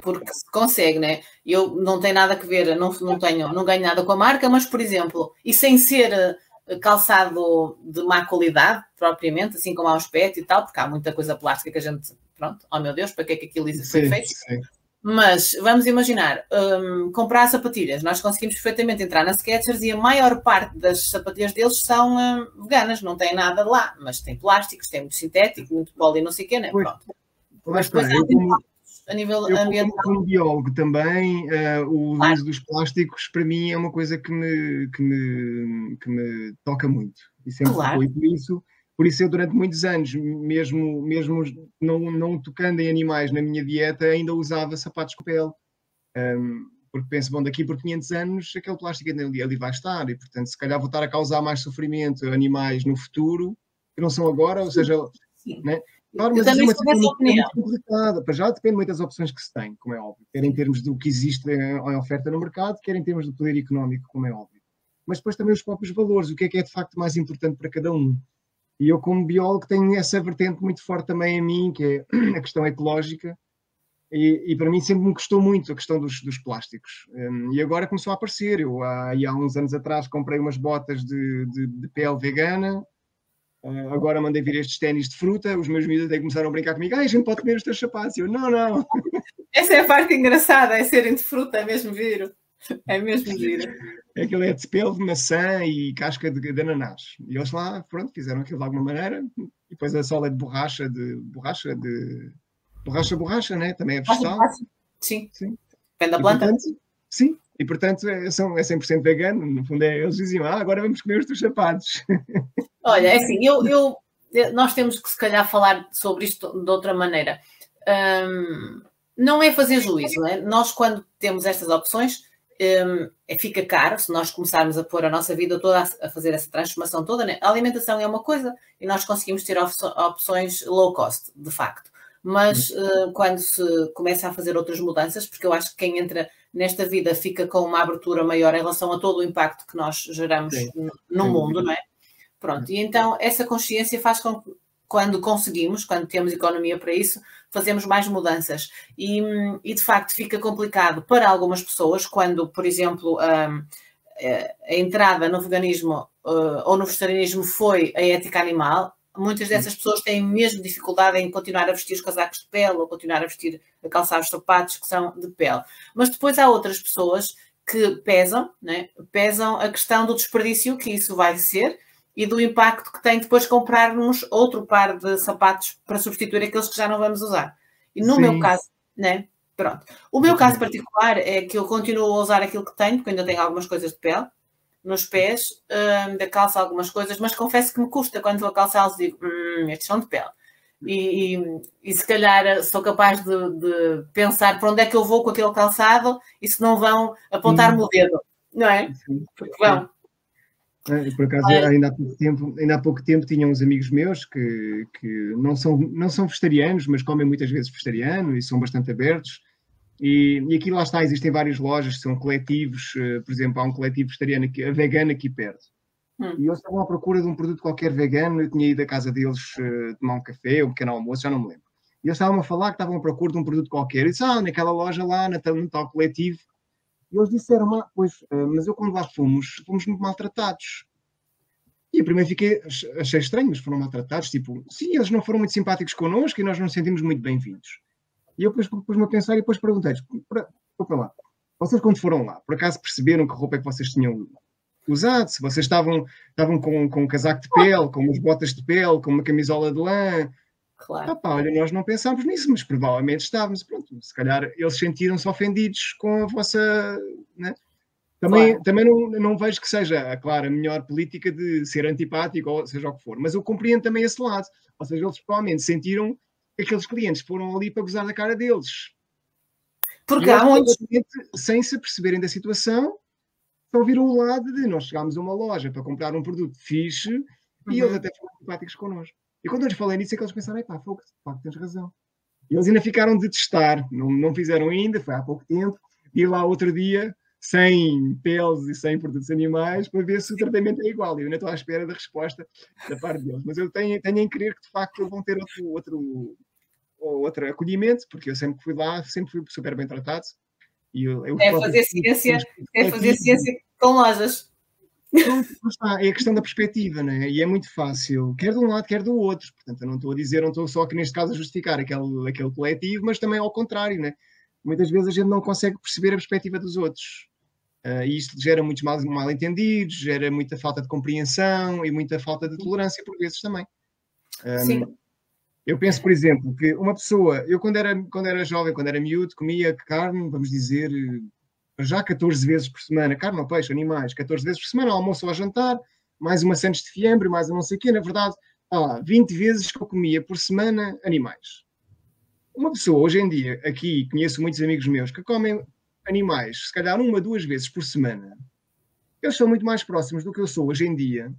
Porque se consegue, né? Eu não tenho nada a ver, não ganho nada com a marca, mas, por exemplo, e sem ser calçado de má qualidade, propriamente, assim como há o aspecto e tal, porque há muita coisa plástica que a gente, pronto, oh meu Deus, para que é que aquilo foi feito? Sim. Mas vamos imaginar, comprar sapatilhas, nós conseguimos perfeitamente entrar na Skechers e a maior parte das sapatilhas deles são veganas, não tem nada lá, mas tem plásticos, tem muito sintético, muito poli, não sei o quê, né? Pronto. Mas depois a nível ambiental. Como biólogo também, o uso dos plásticos para mim é uma coisa que me toca muito. E sempre foi por isso eu durante muitos anos, mesmo não tocando em animais na minha dieta, ainda usava sapatos com pele. Porque penso, bom, daqui por 500 anos aquele plástico ali vai estar e, portanto, se calhar vou estar a causar mais sofrimento a animais no futuro, que não são agora, ou seja... Né? Claro, mas isso é muito complicado. Para já depende muito das opções que se tem, como é óbvio. Quer em termos do que existe em oferta no mercado, quer em termos do poder económico, como é óbvio. Mas depois também os próprios valores, o que é de facto mais importante para cada um. E eu, como biólogo, tenho essa vertente muito forte também em mim, que é a questão ecológica. E para mim sempre me custou muito a questão dos plásticos. E agora começou a aparecer. Eu, há uns anos atrás, comprei umas botas de pele vegana. Agora mandei vir estes ténis de fruta, os meus miúdos até começaram a brincar comigo, a gente pode comer os teus sapatos. Eu, não. Essa é a parte engraçada, é serem de fruta, é mesmo giro. É mesmo giro. Aquilo é de pelo de maçã e casca de ananás. E eles lá, pronto, fizeram aquilo de alguma maneira. E depois a sola é de borracha, né? Também é vegetal. Sim. Depende da planta. Portanto, sim. E, portanto, é 100% vegano. No fundo, eles diziam, agora vamos comer os teus sapatos. Olha, é assim, nós temos que, se calhar, falar sobre isto de outra maneira. Não é fazer juízo, não é? Nós, quando temos estas opções, fica caro se nós começarmos a pôr a nossa vida toda a fazer essa transformação toda, né? A alimentação é uma coisa e nós conseguimos ter opções low cost, de facto. Mas quando se começa a fazer outras mudanças, porque eu acho que quem entra nesta vida fica com uma abertura maior em relação a todo o impacto que nós geramos no mundo, não é? Pronto, e então essa consciência faz com que, quando temos economia para isso, fazemos mais mudanças. E de facto fica complicado para algumas pessoas quando, por exemplo, a entrada no veganismo ou no vegetarianismo foi a ética animal. Muitas dessas pessoas têm mesmo dificuldade em continuar a vestir os casacos de pele ou continuar a calçar os sapatos que são de pele. Mas depois há outras pessoas que pesam, né? Pesam a questão do desperdício que isso vai ser e do impacto que tem depois comprarmos outro par de sapatos para substituir aqueles que já não vamos usar. E no meu caso, né? Pronto. O meu caso particular é que eu continuo a usar aquilo que tenho, porque ainda tenho algumas coisas de pele nos pés, ainda calço algumas coisas, mas confesso que me custa quando vou calçá-los e digo, estes são de pele. E se calhar sou capaz de pensar para onde é que eu vou com aquele calçado e se não vão apontar-me o dedo, não é? Porque vão. Por acaso, ainda há pouco tempo tinha uns amigos meus que não são vegetarianos, mas comem muitas vezes vegetariano e são bastante abertos. E aqui lá está, existem várias lojas que são coletivos, por exemplo, há um coletivo vegetariano, vegano aqui perto. E eles estavam à procura de um produto qualquer vegano, eu tinha ido à casa deles tomar um café, um pequeno almoço, já não me lembro. E eles estavam a falar que estavam à procura de um produto qualquer. E disse, naquela loja lá, no tal coletivo. E eles disseram, mas eu quando lá fomos muito maltratados. E eu primeiro achei estranho, mas foram maltratados, tipo, sim, eles não foram muito simpáticos connosco e nós não nos sentimos muito bem-vindos. E eu depois pus-me a pensar e depois perguntei-lhes, para lá, vocês quando foram lá, por acaso perceberam que roupa é que vocês tinham usado? Se vocês estavam com um casaco de pele, com umas botas de pele, com uma camisola de lã? Claro. Olha, nós não pensámos nisso, mas provavelmente estávamos. Pronto, se calhar eles sentiram-se ofendidos com a vossa... Né? Também não vejo que seja, claro, a melhor política de ser antipático, ou seja o que for, mas eu compreendo também esse lado. Ou seja, eles provavelmente sentiram que aqueles clientes foram ali para gozar da cara deles. Porque há muitos... Sem se aperceberem da situação, só viram o lado de nós chegámos a uma loja para comprar um produto fixe e eles até foram simpáticos connosco. E quando eu lhes falei nisso, é que eles pensaram, fogo, tens razão. E eles ainda ficaram de testar, não fizeram ainda, foi há pouco tempo, e lá outro dia, sem peles e sem produtos animais, para ver se o tratamento é igual. E eu ainda estou à espera da resposta da parte deles. Mas eu tenho em crer que, de facto, vão ter outro acolhimento, porque eu sempre fui lá, sempre fui super bem tratado. E fazer ciência com lojas. É a questão da perspectiva, não é? E é muito fácil, quer de um lado, quer do outro. Portanto, eu não estou só aqui neste caso a justificar aquele coletivo, mas também ao contrário, não é? Muitas vezes a gente não consegue perceber a perspectiva dos outros. E isto gera muitos mal-entendidos, gera muita falta de compreensão e muita falta de tolerância por vezes também. Sim. Eu penso, por exemplo, que uma pessoa... Eu, quando era jovem, quando era miúdo, comia carne, vamos dizer, já 14 vezes por semana. Carne ou peixe, animais, 14 vezes por semana, ao almoço ou ao jantar, mais uma Santos de fiambre, mais não sei o quê. Na verdade, 20 vezes que eu comia por semana animais. Uma pessoa, hoje em dia, aqui, conheço muitos amigos meus que comem animais, se calhar 1 a 2 vezes por semana. Eles são muito mais próximos do que eu sou hoje em dia,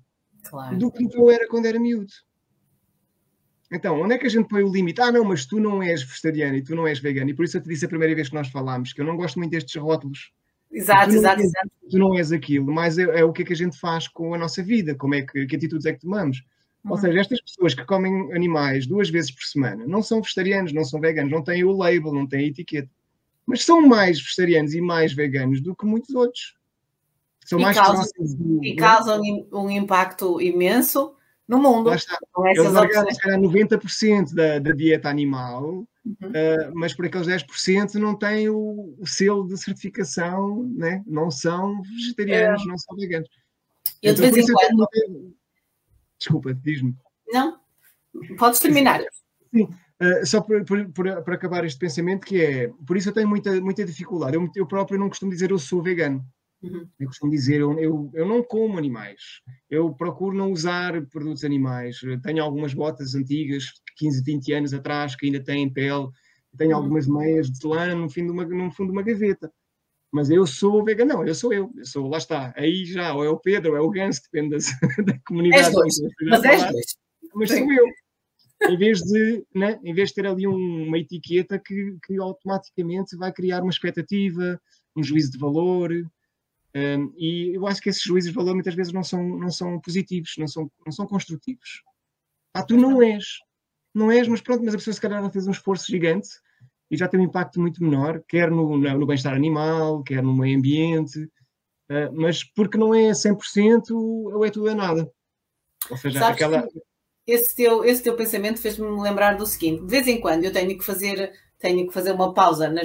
do que eu era quando era miúdo. Então, onde é que a gente põe o limite? Não, mas tu não és vegetariano e tu não és vegano. E por isso eu te disse a primeira vez que nós falámos, que eu não gosto muito destes rótulos. Exato. Tu não és aquilo, mas é o que é que a gente faz com a nossa vida, que atitudes é que tomamos. Ou seja, estas pessoas que comem animais 2 vezes por semana não são vegetarianos, não são veganos, não têm o label, não têm a etiqueta. Mas são mais vegetarianos e mais veganos do que muitos outros. São mais próximos e causam um impacto imenso no mundo. Lá está. Eles largaram, se calhar, 90% da dieta animal, mas por aqueles 10% não têm o selo de certificação, né? Não são vegetarianos, não são veganos. Eu de vez em quando... Desculpa, diz-me. Não? Podes terminar. Sim. Só para acabar este pensamento, que é... Por isso eu tenho muita dificuldade. Eu próprio não costumo dizer eu sou vegano. Eu costumo dizer, eu não como animais. Eu procuro não usar produtos animais. Tenho algumas botas antigas, de 15, 20 anos atrás, que ainda têm pele. Tenho algumas meias de lã no fundo de uma gaveta. Mas eu sou vegano. Não, eu sou eu. Lá está. Aí já, ou é o Pedro, ou é o Ganso, depende da comunidade. Mas sou eu. Em vez de ter ali uma etiqueta que automaticamente vai criar uma expectativa, um juízo de valor. E eu acho que esses juízos de valor muitas vezes não são positivos, não são construtivos. Tu não és, mas pronto, mas a pessoa se calhar já fez um esforço gigante e já tem um impacto muito menor, quer no bem-estar animal, quer no meio ambiente, mas porque não é 100% ou é tudo ou nada. Ou seja, esse teu pensamento fez-me lembrar do seguinte: de vez em quando eu tenho que fazer uma pausa na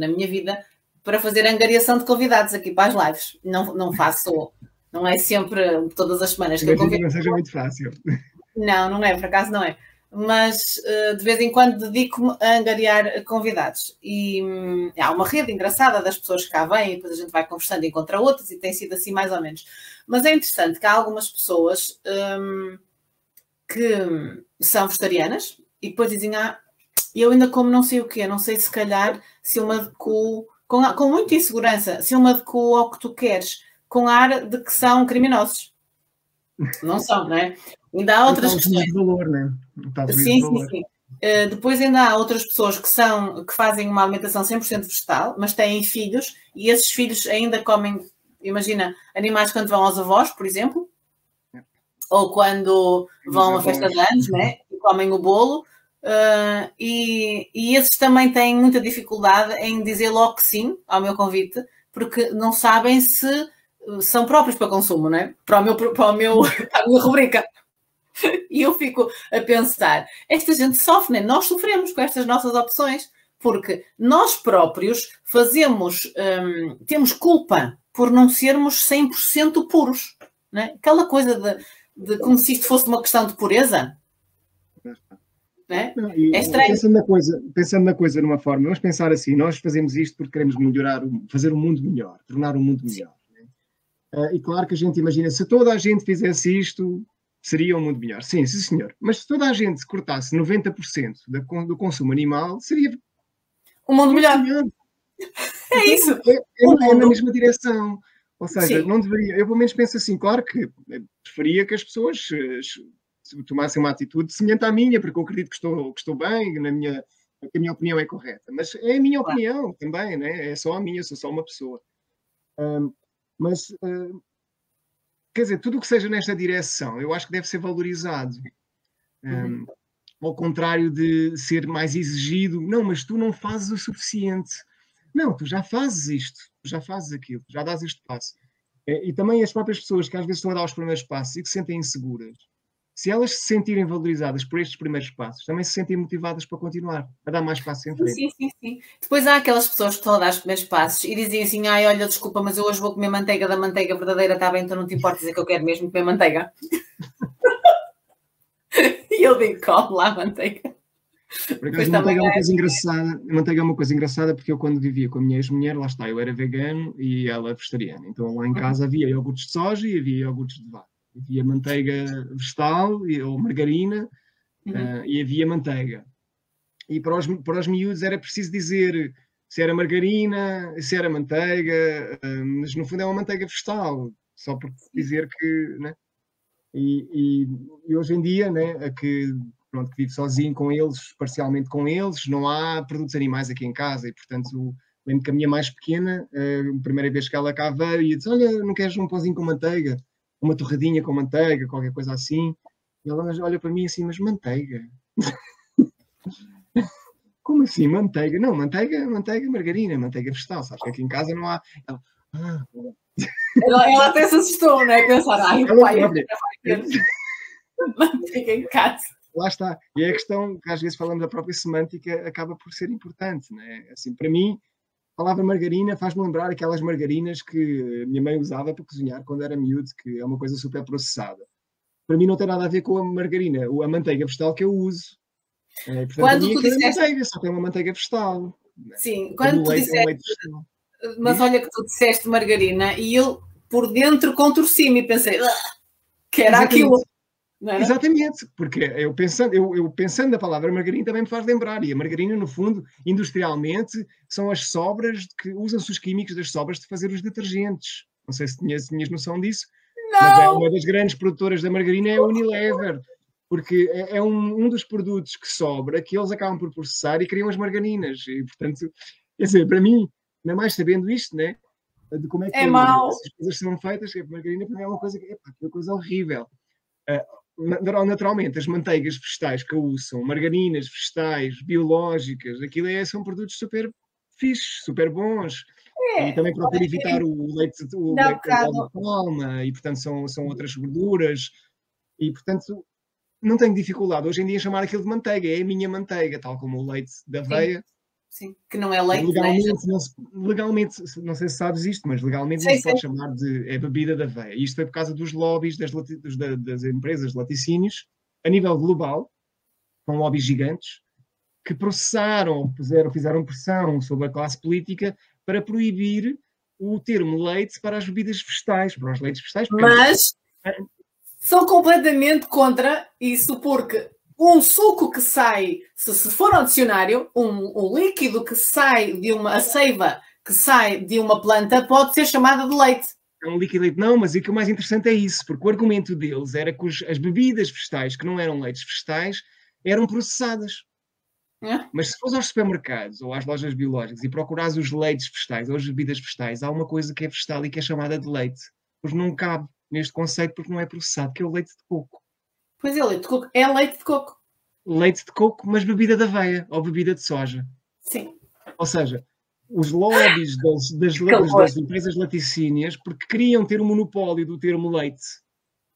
minha vida para fazer angariação de convidados aqui para as lives. Não faço Não é sempre todas as semanas que eu Imagino que convido. não seja muito fácil. Não, não é, por acaso não é. Mas de vez em quando dedico-me a angariar convidados. E há uma rede engraçada das pessoas que cá vêm, e depois a gente vai conversando e encontra outras, e tem sido assim mais ou menos. Mas é interessante que há algumas pessoas que são vegetarianas e depois dizem: eu ainda como não sei o quê, não sei se calhar se eu me adequo, com muita insegurança, se eu me adequo ao que tu queres, com ar de que são criminosos. Não são, não é? Ainda há outras questões. De valor, né? Sim, sim, sim. Depois ainda há outras pessoas que fazem uma alimentação 100% vegetal, mas têm filhos, e esses filhos ainda comem, imagina, animais quando vão aos avós, por exemplo, ou quando vão a uma festa de anos, né? E comem o bolo, e esses também têm muita dificuldade em dizer logo que sim ao meu convite, porque não sabem se são próprios para consumo, né? Para a minha rubrica. E eu fico a pensar, esta gente sofre, né? Nós sofremos com estas nossas opções, porque nós próprios temos culpa por não sermos 100% puros, né? Aquela coisa de como se isto fosse uma questão de pureza. Né? É estranho. Pensando na coisa de uma forma, vamos pensar assim, nós fazemos isto porque queremos fazer o mundo melhor, tornar o mundo melhor. Né? E claro que a gente imagina, se toda a gente fizesse isto, seria um mundo melhor. Sim, sim, senhor. Mas se toda a gente cortasse 90% do consumo animal, seria um mundo melhor. É isso. É na mesma direção. Ou seja, sim, não deveria. Eu pelo menos penso assim, claro que preferia que as pessoas tomassem uma atitude semelhante à minha, porque eu acredito que estou bem, que a minha opinião é correta. Mas é a minha opinião também, né? É só a minha, sou só uma pessoa. Quer dizer, tudo o que seja nesta direção, eu acho que deve ser valorizado. Ao contrário de ser mais exigido, não, mas tu não fazes o suficiente. Não, tu já fazes isto, tu já fazes aquilo, já dás este passo. E também as próprias pessoas que às vezes estão a dar os primeiros passos e que se sentem inseguras, se elas se sentirem valorizadas por estes primeiros passos, também se sentem motivadas para continuar, a dar mais passos em frente. Sim. Depois há aquelas pessoas que estão a dar os primeiros passos e dizem assim, olha, desculpa, mas eu hoje vou comer manteiga da manteiga verdadeira, está bem, então não te importa dizer que eu quero mesmo comer manteiga. E eu digo, come lá manteiga. Por acaso, manteiga é uma coisa engraçada. Manteiga é uma coisa engraçada porque eu, quando vivia com a minha ex-mulher, lá está, eu era vegano e ela vegetariana. Então lá em casa havia iogurtes de soja e havia iogurtes de vaca. Havia manteiga vegetal ou margarina e havia manteiga. E para os miúdos era preciso dizer se era margarina, se era manteiga, mas no fundo é uma manteiga vegetal, só por dizer que... Né? E hoje em dia, né, que vivo sozinho com eles, parcialmente com eles, não há produtos animais aqui em casa e, portanto, lembro que a minha mais pequena, a primeira vez que ela cá veio, e disse, olha, não queres um pãozinho com manteiga? Uma torradinha com manteiga, qualquer coisa assim. E ela olha para mim assim, mas manteiga? Como assim, manteiga? Não, manteiga, margarina, manteiga vegetal, sabes que aqui em casa não há... Ela até se assustou, não é? Pensar, o pai vai ter manteiga em casa. Lá está. E é a questão que às vezes falamos da própria semântica acaba por ser importante, não é? Assim, para mim, a palavra margarina faz-me lembrar aquelas margarinas que a minha mãe usava para cozinhar quando era miúdo, que é uma coisa super processada. Para mim não tem nada a ver com a margarina, a manteiga vegetal que eu uso. Portanto, quando tu disseste... manteiga, só tem uma manteiga vegetal. Sim, quando tu disseste... Mas olha que tu disseste margarina e eu por dentro contorci-me e pensei que era aquilo. Exatamente, porque eu pensando na palavra margarina também me faz lembrar, e a margarina no fundo, industrialmente, são as sobras que usam-se os químicos das sobras de fazer os detergentes. Não sei se tinhas noção disso, mas uma das grandes produtoras da margarina é a Unilever, porque é um dos produtos que sobra, que eles acabam por processar e criam as margarinas, e portanto, quer dizer, para mim, ainda mais sabendo isto, né, de como é que essas coisas são feitas, a margarina para mim é uma coisa, uma coisa horrível. Naturalmente, as manteigas vegetais que eu uso são margarinas vegetais, biológicas, aquilo são produtos super fixes, super bons. E também procuro evitar o leite de palma, e portanto são outras gorduras. E portanto não tenho dificuldade hoje em dia em chamar aquilo de manteiga, é a minha manteiga, tal como o leite da aveia. sim. Que não é leite, legalmente, não sei se sabes isto, mas legalmente não se pode chamar de bebida de aveia. Isto foi por causa dos lobbies das empresas de laticínios a nível global, com lobbies gigantes, que processaram, fizeram pressão sobre a classe política para proibir o termo leite para as bebidas vegetais, para os leites vegetais. Mas sou completamente contra isso, porque um suco que sai, se for ao dicionário, um líquido que sai de a seiva que sai de uma planta pode ser chamada de leite. É um líquido leite, não, mas o que é mais interessante é isso, porque o argumento deles era que as bebidas vegetais, que não eram leites vegetais, eram processadas. Mas se fores aos supermercados ou às lojas biológicas e procurares os leites vegetais ou as bebidas vegetais, há uma coisa que é vegetal e que é chamada de leite. Pois não cabe neste conceito porque não é processado, que é o leite de coco. Pois é, leite de coco. É leite de coco. Leite de coco, mas bebida de aveia ou bebida de soja. Sim. Ou seja, os lobbies das empresas laticínias, porque queriam ter o monopólio do termo leite,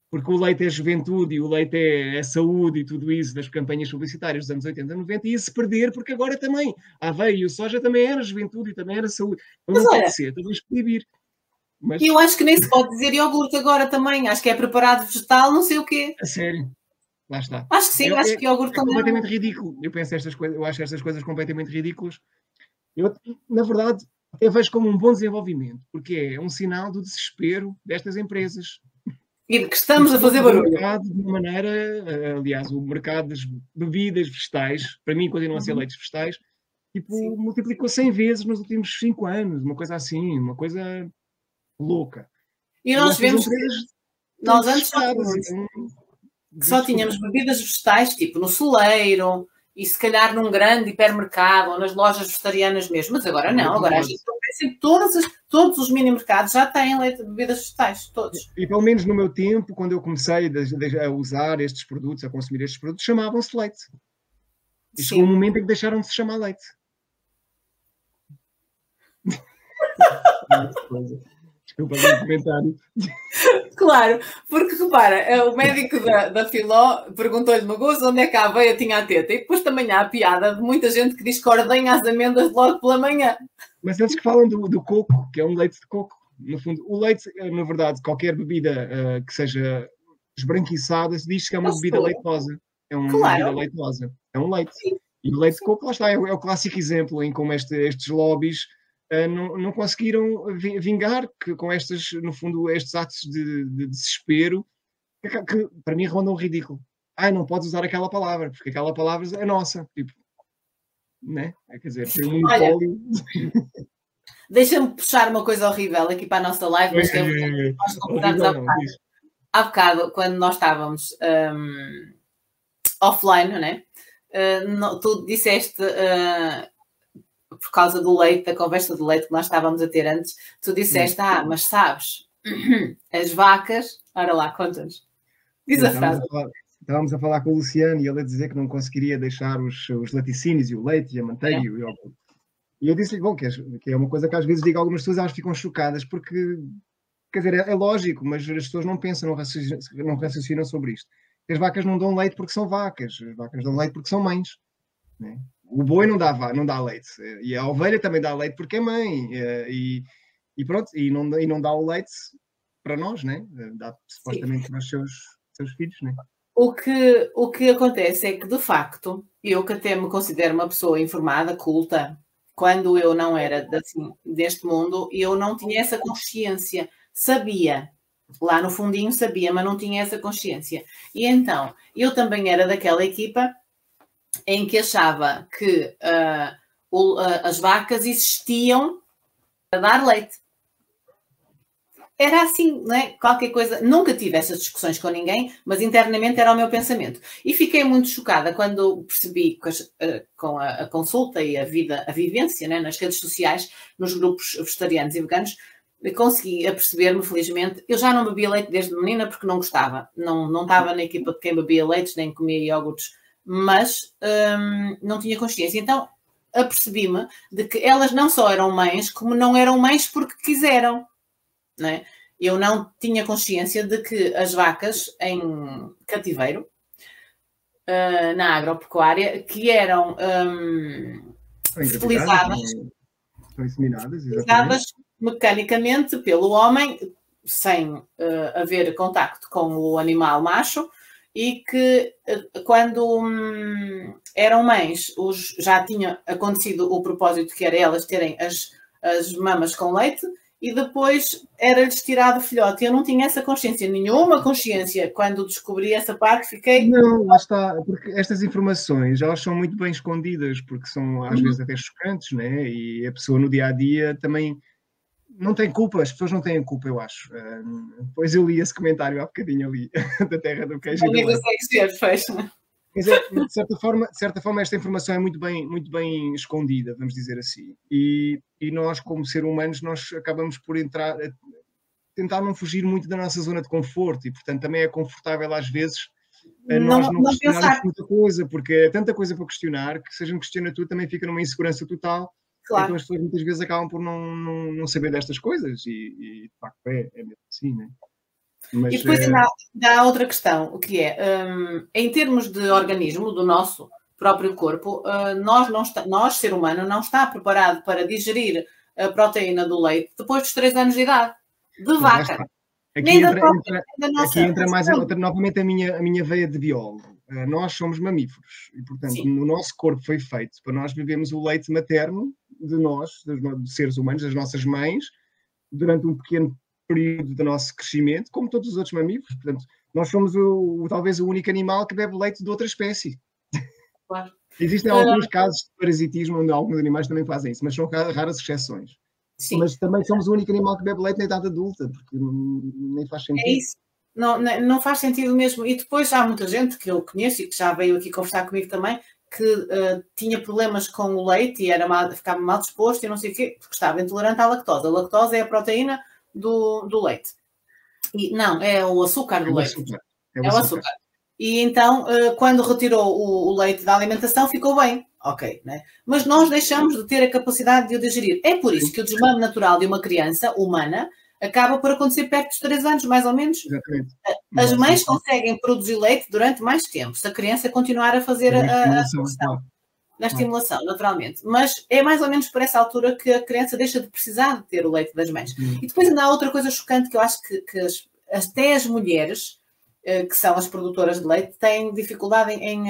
porque o leite é juventude e o leite é saúde e tudo isso das campanhas publicitárias dos anos 80 e 90, ia-se perder, porque agora também a aveia e o soja também era juventude e também era saúde. Então mas não pode ser, temos que proibir. Mas... eu acho que nem se pode dizer iogurte agora também, acho que é preparado vegetal, não sei o quê. A sério? Lá está. Acho que sim, acho que iogurte também é completamente ridículo. Eu penso eu acho estas coisas completamente ridículas. Eu, na verdade, eu vejo como um bom desenvolvimento, porque é um sinal do desespero destas empresas. E de que estamos a fazer barulho. De uma maneira, aliás, o mercado das bebidas vegetais, para mim continua a ser leites vegetais, tipo, multiplicou 100 vezes nos últimos 5 anos, uma coisa assim, uma coisa louca. E nós vemos que nós antes só tínhamos bebidas vegetais, tipo no Soleiro, e se calhar num grande hipermercado, ou nas lojas vegetarianas mesmo, mas agora não, agora a gente sempre todos os mini-mercados já têm bebidas vegetais, todos. E pelo menos no meu tempo, quando eu comecei a usar estes produtos, a consumir estes produtos, chamavam-se leite. E chegou um momento em que deixaram de se chamar leite. Desculpa, o comentário. Claro, porque repara, o médico da Filó perguntou-lhe no gozo onde é que a aveia tinha a teta, e depois também há a piada de muita gente que diz que ordenha as amêndoas logo pela manhã. Mas eles que falam do coco, que é um leite de coco. No fundo, o leite, na verdade, qualquer bebida que seja esbranquiçada, se diz que é uma bebida leitosa. É uma bebida leitosa. É um leite. Sim. E o leite de coco, lá está, é o clássico exemplo em como estes lobbies não conseguiram vingar que com estas, no fundo, estes atos de desespero que para mim rondam ridículo. Não podes usar aquela palavra, porque aquela palavra é nossa. Tipo, né? Quer dizer, tem um monopólio. Deixa-me puxar uma coisa horrível aqui para a nossa live, mas que nós conversámos há bocado, quando nós estávamos offline, não é? Tu disseste, por causa do leite, da conversa do leite que nós estávamos a ter antes, tu disseste, mas sabes, as vacas... Ora lá, conta-nos. Diz a frase. Estávamos a falar com o Luciano e ele a dizer que não conseguiria deixar os laticínios e o leite e a manteiga e o iogurte. E eu disse-lhe, bom, que é uma coisa que às vezes digo a algumas pessoas, elas ficam chocadas, porque, quer dizer, é lógico, mas as pessoas não pensam, não raciocinam sobre isto. As vacas não dão leite porque são vacas, as vacas dão leite porque são mães. Né? O boi não dá leite, e a ovelha também dá leite porque é mãe, e pronto, e não dá o leite para nós, né? Dá supostamente para os seus filhos, né? O que acontece é que, de facto, eu que até me considero uma pessoa informada, culta, quando eu não era deste mundo, eu não tinha essa consciência. Sabia, lá no fundinho sabia, mas não tinha essa consciência. E então, eu também era daquela equipa em que achava que as vacas existiam para dar leite. Era assim, não é? Qualquer coisa. Nunca tive essas discussões com ninguém, mas internamente era o meu pensamento. E fiquei muito chocada quando percebi com a consulta e a vivência, né, nas redes sociais, nos grupos vegetarianos e veganos, consegui aperceber-me, felizmente. Eu já não bebia leite desde menina porque não gostava. Não estava na equipa de quem bebia leites, nem comia iogurtes, mas não tinha consciência. Então, apercebi-me de que elas não só eram mães, como não eram mães porque quiseram. Não é? Eu não tinha consciência de que as vacas em cativeiro, na agropecuária, que eram fertilizadas, estão inseminadas, mecanicamente pelo homem, sem haver contacto com o animal macho, e que quando eram mães, já tinha acontecido o propósito que era elas terem as mamas com leite, e depois era-lhes tirado o filhote. Eu não tinha essa consciência, nenhuma consciência. Quando descobri essa parte, fiquei... Não, lá está, porque estas informações, elas são muito bem escondidas, porque são às vezes até chocantes, né? E a pessoa no dia-a-dia também não tem culpa, as pessoas não têm culpa, eu acho. Depois eu li esse comentário há bocadinho ali, da terra do queijo e do leite. Mas de certa forma esta informação é muito bem escondida, vamos dizer assim. E nós, como seres humanos, nós acabamos por tentar não fugir muito da nossa zona de conforto, e portanto também é confortável às vezes nós não questionarmos muita coisa, porque é tanta coisa para questionar que se a gente questiona tudo também fica numa insegurança total. Claro. Então as pessoas muitas vezes acabam por não saber destas coisas, e de facto é mesmo assim, né? Mas, e depois ainda há outra questão, que é, em termos de organismo, do nosso próprio corpo, nós, ser humano, não está preparado para digerir a proteína do leite depois dos 3 anos de idade, de vaca. Aqui entra mais novamente a minha veia de biólogo. Nós somos mamíferos e, portanto, o nosso corpo foi feito para nós bebermos o leite materno de nós, dos seres humanos, das nossas mães, durante um pequeno período do nosso crescimento, como todos os outros mamíferos. Portanto, nós somos talvez o único animal que bebe leite de outra espécie. Claro. Existem alguns casos de parasitismo onde alguns animais também fazem isso, mas são raras exceções. Sim. Mas também somos o único animal que bebe leite na idade adulta, porque nem faz sentido. É isso. Não faz sentido mesmo. E depois há muita gente que eu conheço e que já veio aqui conversar comigo também, que tinha problemas com o leite e ficava mal disposto e não sei o quê, porque estava intolerante à lactose. A lactose é a proteína do leite. E não, é o açúcar do leite. É o açúcar. E então, quando retirou o leite da alimentação, ficou bem. Ok, né? Mas nós deixamos de ter a capacidade de o digerir. É por isso que o desmame natural de uma criança humana acaba por acontecer perto dos 3 anos, mais ou menos. Exatamente. As mães conseguem produzir leite durante mais tempo, se a criança continuar a fazer a função. Na estimulação, naturalmente. Mas é mais ou menos por essa altura que a criança deixa de precisar de ter o leite das mães. E depois ainda há outra coisa chocante que eu acho que até as mulheres, que são as produtoras de leite, têm dificuldade em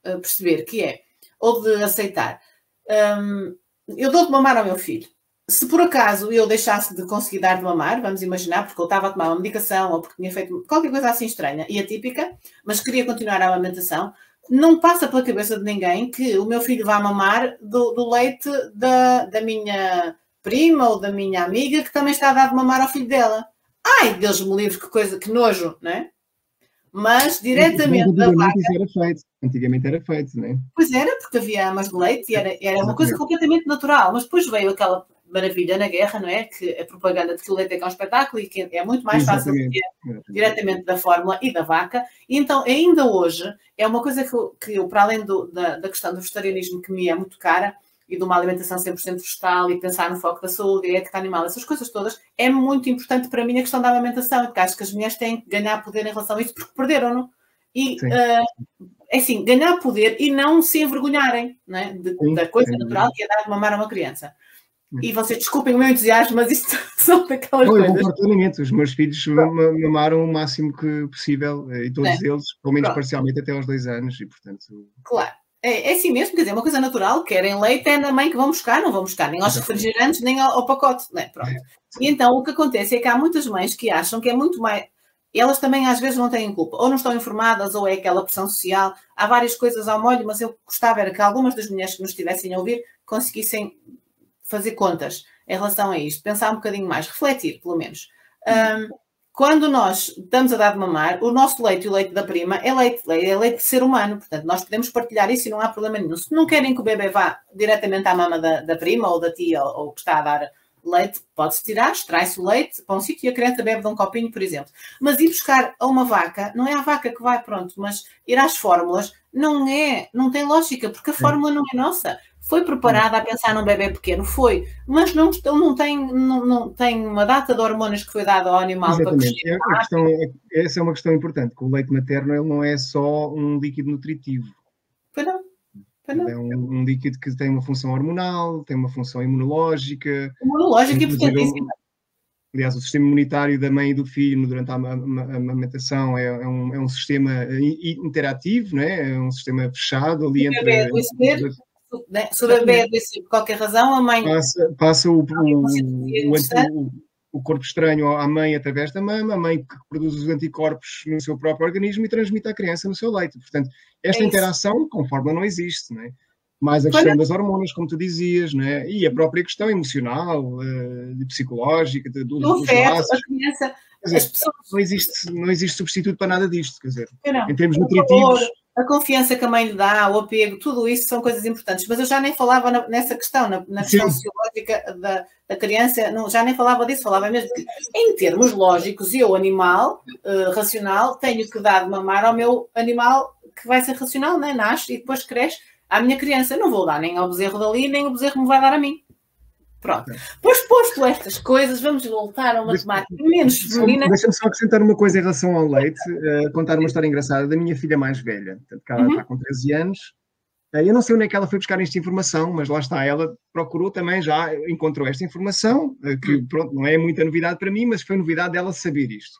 perceber, que é, ou de aceitar. Eu dou de mamar ao meu filho. Se por acaso eu deixasse de conseguir dar de mamar, vamos imaginar, porque eu estava a tomar uma medicação ou porque tinha feito qualquer coisa assim estranha e atípica, mas queria continuar a amamentação, não passa pela cabeça de ninguém que o meu filho vá mamar do leite da minha prima ou da minha amiga que também está a dar de mamar ao filho dela. Ai, Deus me livre, que coisa, que nojo, não é? Mas diretamente da vaca... Antigamente era feito, não é? Pois era, porque havia amas de leite e era uma coisa completamente natural. Mas depois veio aquela maravilha na guerra, não é? Que a propaganda de que o leite é que é um espetáculo e que é muito mais fácil de ter diretamente da fórmula e da vaca. E então, ainda hoje, é uma coisa que eu, para além da questão do vegetarianismo, que me é muito cara, e de uma alimentação 100% vegetal e pensar no foco da saúde e ética animal, essas coisas todas, é muito importante para mim a questão da alimentação, porque acho que as mulheres têm que ganhar poder em relação a isso, porque perderam-no. E, é assim, ganhar poder e não se envergonharem, não é? Da coisa natural que é dar de mamar a uma criança. E vocês desculpem o meu entusiasmo, mas isto são daquelas coisas. Eu comportamento. Os meus filhos mamaram o máximo que possível, e todos eles, pelo menos parcialmente, até aos 2 anos, e portanto... Claro. É assim mesmo, quer dizer, uma coisa natural, querem leite, é na mãe que vão buscar, não vão buscar nem aos refrigerantes, nem ao pacote, não é? Pronto. E então o que acontece é que há muitas mães que acham que é muito mais... Elas também às vezes não têm culpa, ou não estão informadas, ou é aquela pressão social. Há várias coisas ao molho, mas eu gostava era que algumas das mulheres que nos estivessem a ouvir conseguissem fazer contas em relação a isto, pensar um bocadinho mais, refletir, pelo menos. Quando nós estamos a dar de mamar, o nosso leite e o leite da prima é leite de ser humano, portanto, nós podemos partilhar isso e não há problema nenhum. Se não querem que o bebê vá diretamente à mama da prima ou da tia ou que está a dar leite, pode-se tirar, extrai-se o leite para um sítio e a criança bebe de um copinho, por exemplo. Mas ir buscar a uma vaca, não é a vaca que vai, pronto, mas ir às fórmulas não tem lógica, porque a fórmula não é nossa. Foi preparada a pensar num bebê pequeno, foi, mas não tem uma data de hormonas que foi dada ao animal. Exatamente. Para crescer. Essa é uma questão importante, que o leite materno ele não é só um líquido nutritivo. Pois É um líquido que tem uma função hormonal, tem uma função imunológica. Imunológica importantíssima. Aliás, o sistema imunitário da mãe e do filho durante a amamentação é um sistema interativo, não é? É um sistema fechado ali entre... Se o bebê adoecer por qualquer razão, a mãe... Passa o corpo estranho à mãe através da mama, a mãe que produz os anticorpos no seu próprio organismo e transmite à criança no seu leite. Portanto, esta interação, com fórmula, não existe, não é? Mais a questão das hormonas, como tu dizias, né? E a própria questão emocional, psicológica, dos laços. A criança, dizer, as pessoas... não existe substituto para nada disto, quer dizer, em termos nutritivos. A confiança que a mãe lhe dá, o apego, tudo isso são coisas importantes. Mas eu já nem falava nessa questão, na questão sociológica da criança, não, já nem falava disso, falava mesmo que, em termos lógicos, eu, animal racional, tenho que dar de mamar ao meu animal que vai ser racional, né? Nasce e depois cresce. À minha criança, não vou dar nem ao bezerro dali, nem o bezerro me vai dar a mim. Pronto. Pois posto estas coisas, vamos voltar a uma temática menos feminina. Deixa-me só acrescentar uma coisa em relação ao leite, contar uma história engraçada da minha filha mais velha. Portanto, ela está com 13 anos. Eu não sei onde é que ela foi buscar esta informação, mas lá está, ela procurou também, já encontrou esta informação, que pronto, não é muita novidade para mim, mas foi novidade dela saber isto.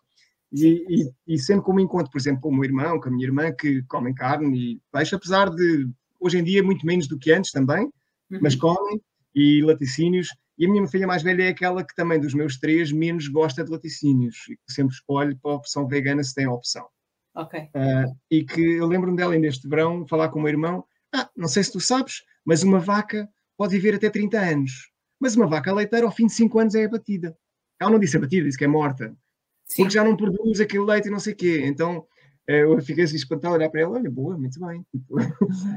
E sendo como encontro, por exemplo, com o meu irmão, com a minha irmã, que comem carne e peixe, apesar de... Hoje em dia, muito menos do que antes também, mas comem, e laticínios. E a minha filha mais velha é aquela que também, dos meus 3, menos gosta de laticínios. E que sempre escolhe para a opção vegana se tem a opção. Ok. E que eu lembro-me dela, ainda este verão, falar com o meu irmão. Não sei se tu sabes, mas uma vaca pode viver até 30 anos. Mas uma vaca leiteira, ao fim de 5 anos, é abatida. Ela não disse abatida, disse que é morta. Sim. Porque já não produz aquele leite e não sei o quê. Então... eu fiquei assim espantado a olhar para ela, olha, boa, muito bem.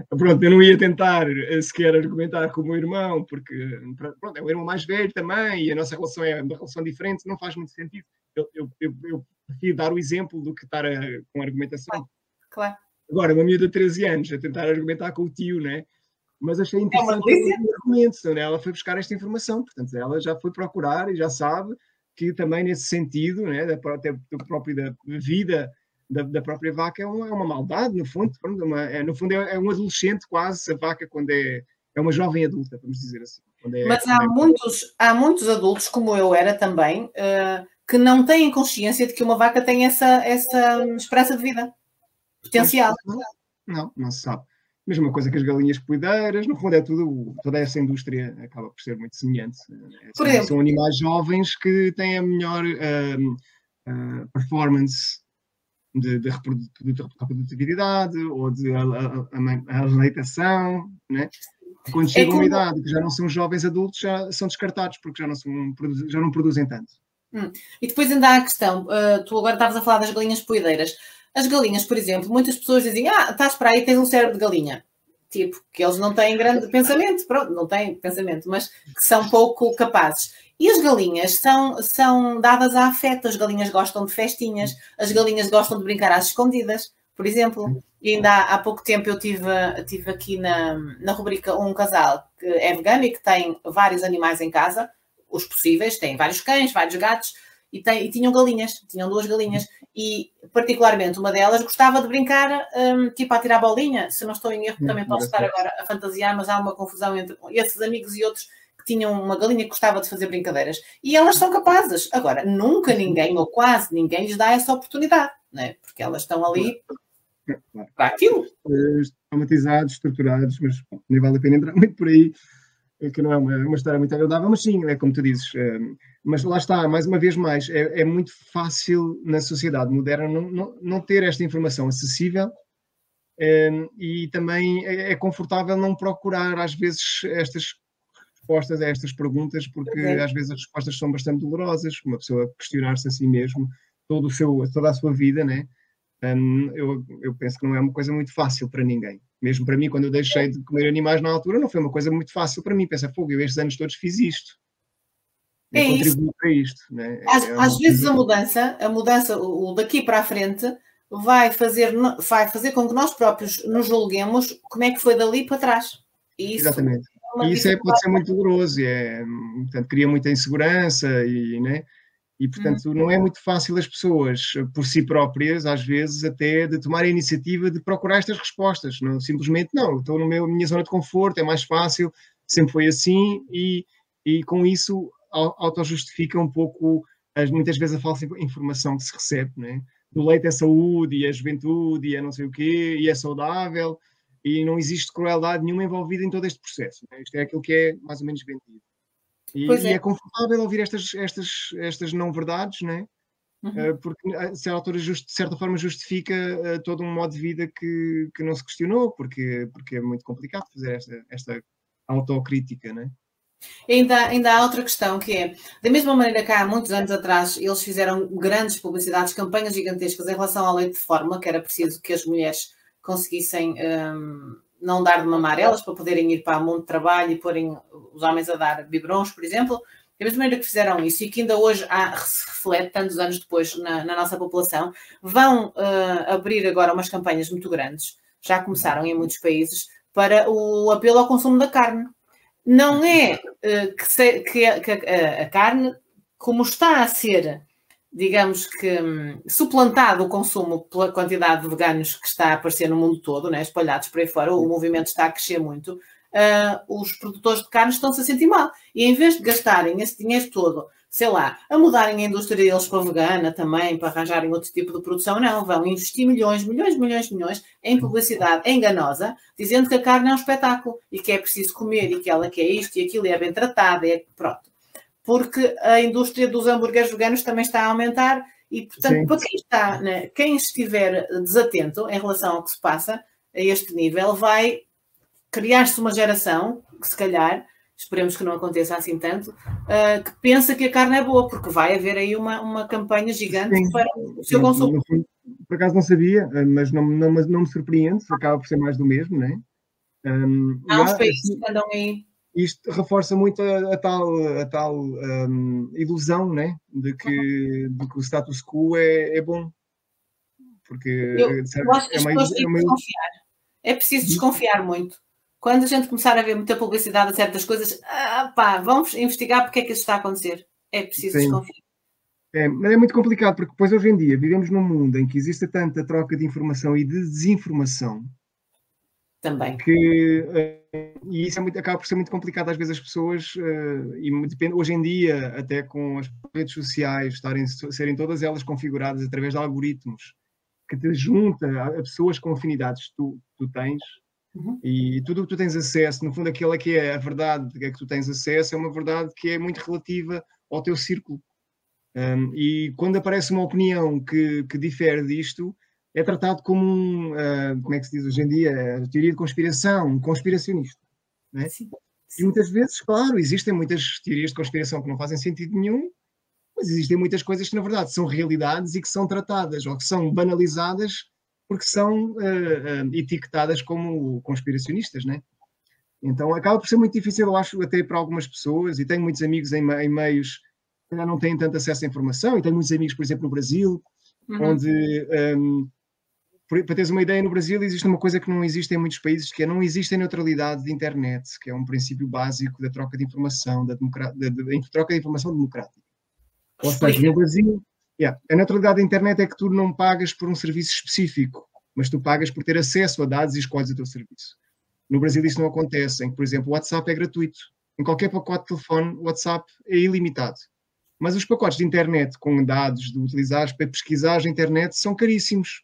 Pronto, eu não ia tentar sequer argumentar com o meu irmão, porque pronto, é o irmão mais velho também, e a nossa relação é uma relação diferente, não faz muito sentido. Eu prefiro dar o exemplo do que estar com argumentação. Claro. Agora, uma miúda de 13 anos a tentar argumentar com o tio, né? Mas achei interessante o argumento, né? Ela foi buscar esta informação, portanto, ela já foi procurar e já sabe que também nesse sentido, né, da vida da própria vaca é uma maldade, no fundo. No fundo é um adolescente quase, a vaca, quando é uma jovem adulta, vamos dizer assim. Mas há muitos adultos, como eu era também, que não têm consciência de que uma vaca tem essa esperança de vida potencial. Não se sabe. Mesma coisa que as galinhas poedeiras, no fundo é tudo, toda essa indústria acaba por ser muito semelhante. Por exemplo, são animais jovens que têm a melhor performance de reprodutividade ou de aleitação, né? Quando chegam a uma idade que já não são jovens adultos, já são descartados porque já não produzem tanto. E depois ainda há a questão, tu agora estavas a falar das galinhas poedeiras. As galinhas, por exemplo, muitas pessoas dizem, estás para aí, tens um cérebro de galinha. Tipo, que eles não têm grande pensamento, pronto, não têm pensamento, mas que são pouco capazes. E as galinhas são dadas a afeto, as galinhas gostam de festinhas, as galinhas gostam de brincar às escondidas, por exemplo. E ainda há pouco tempo eu tive aqui na rubrica um casal que é vegano e que tem vários animais em casa, os possíveis, tem vários cães, vários gatos, e tinham galinhas, tinham 2 galinhas. E, particularmente, uma delas gostava de brincar, tipo, a tirar bolinha. Se não estou em erro, também posso estar agora a fantasiar, mas há uma confusão entre esses amigos e outros que tinham uma galinha que gostava de fazer brincadeiras. E elas são capazes. Agora, nunca ninguém, ou quase ninguém, lhes dá essa oportunidade, né? Porque elas estão ali para aquilo. Traumatizados, estruturados, mas nem vale a pena entrar muito por aí, que não é uma história muito agradável, mas sim, é como tu dizes. Mas lá está, mais uma vez mais, é muito fácil na sociedade moderna não ter esta informação acessível, e também é confortável não procurar às vezes estas respostas a estas perguntas, porque às vezes as respostas são bastante dolorosas, uma pessoa questionar-se a si mesmo toda a sua vida, né? Eu penso que não é uma coisa muito fácil para ninguém. Mesmo para mim, quando eu deixei de comer animais na altura, não foi uma coisa muito fácil para mim. Pensa, eu estes anos todos fiz isto. Eu contribuí para isto. Né? Às vezes a mudança, o daqui para a frente, vai fazer com que nós próprios nos julguemos como é que foi dali para trás. Exatamente. E isso pode ser muito doloroso. Portanto, cria muita insegurança né? E, portanto, não é muito fácil as pessoas, por si próprias, às vezes, até de tomar a iniciativa de procurar estas respostas. Não, simplesmente, não, estou na minha zona de conforto, é mais fácil, sempre foi assim, e com isso auto-justifica um pouco, muitas vezes, a falsa informação que se recebe, não é? O leite é saúde, e é juventude, e é não sei o quê, e é saudável, e não existe crueldade nenhuma envolvida em todo este processo. Não é? Isto é aquilo que é mais ou menos vendido. E é confortável ouvir estas não-verdades, não é? Porque a autora, de certa forma, justifica todo um modo de vida que não se questionou, porque é muito complicado fazer esta autocrítica, não é? Ainda há outra questão, que é, da mesma maneira que há muitos anos atrás eles fizeram grandes publicidades, campanhas gigantescas em relação ao leite de fórmula, que era preciso que as mulheres conseguissem não dar de mamar elas para poderem ir para o mundo de trabalho e porem os homens a dar biberons, por exemplo. Da mesma maneira que fizeram isso e que ainda hoje se reflete, tantos anos depois, na nossa população, vão abrir agora umas campanhas muito grandes, já começaram em muitos países, para o apelo ao consumo da carne. Não é que a carne, como está a ser, digamos que, suplantado o consumo pela quantidade de veganos que está a aparecer no mundo todo, né, espalhados por aí fora, o movimento está a crescer muito, os produtores de carne estão-se a sentir mal. E em vez de gastarem esse dinheiro todo, sei lá, a mudarem a indústria deles para vegana também, para arranjarem outro tipo de produção, não, vão investir milhões em publicidade enganosa, dizendo que a carne é um espetáculo e que é preciso comer e que ela quer isto e aquilo e é bem tratada, pronto. Porque a indústria dos hambúrgueres veganos também está a aumentar e, portanto, sim, para quem está, né, quem estiver desatento em relação ao que se passa a este nível, vai criar-se uma geração que, se calhar, esperemos que não aconteça assim tanto, que pensa que a carne é boa, porque vai haver aí uma campanha gigante, sim, para o seu consumo. Por acaso não sabia, mas não me surpreende, acaba por ser mais do mesmo, não é? Há uns países que andam aí. Isto reforça muito a tal ilusão, né? de que o status quo é bom. Porque eu acho que as pessoas têm que desconfiar. É preciso desconfiar muito. Quando a gente começar a ver muita publicidade a certas coisas, vamos investigar porque é que isso está a acontecer. É preciso desconfiar. Mas é muito complicado, porque depois hoje em dia vivemos num mundo em que existe tanta troca de informação e de desinformação. Também. E isso acaba por ser muito complicado. Às vezes as pessoas, e depende, hoje em dia, até com as redes sociais, serem todas elas configuradas através de algoritmos que te junta a pessoas com afinidades que tu tens, e tudo o que tu tens acesso, no fundo, aquela que é a verdade a que tu tens acesso, é uma verdade que é muito relativa ao teu círculo. E quando aparece uma opinião que difere disto, é tratado como como é que se diz hoje em dia, a teoria de conspiração, um conspiracionista. Não é? Sim. E muitas vezes, claro, existem muitas teorias de conspiração que não fazem sentido nenhum, mas existem muitas coisas que, na verdade, são realidades e que são tratadas ou que são banalizadas porque são etiquetadas como conspiracionistas, não é? Então acaba por ser muito difícil, eu acho, até para algumas pessoas, e tenho muitos amigos em meios que ainda não têm tanto acesso à informação, e tenho muitos amigos, por exemplo, no Brasil, onde, para teres uma ideia, no Brasil existe uma coisa que não existe em muitos países, que é não existe a neutralidade de internet, que é um princípio básico da troca de informação, da troca de informação democrática. Ou seja, no Brasil, a neutralidade da internet é que tu não pagas por um serviço específico, mas tu pagas por ter acesso a dados e escolhes o teu serviço. No Brasil isso não acontece, em que, por exemplo, o WhatsApp é gratuito. Em qualquer pacote de telefone, o WhatsApp é ilimitado. Mas os pacotes de internet com dados de utilizares para pesquisar a internet são caríssimos.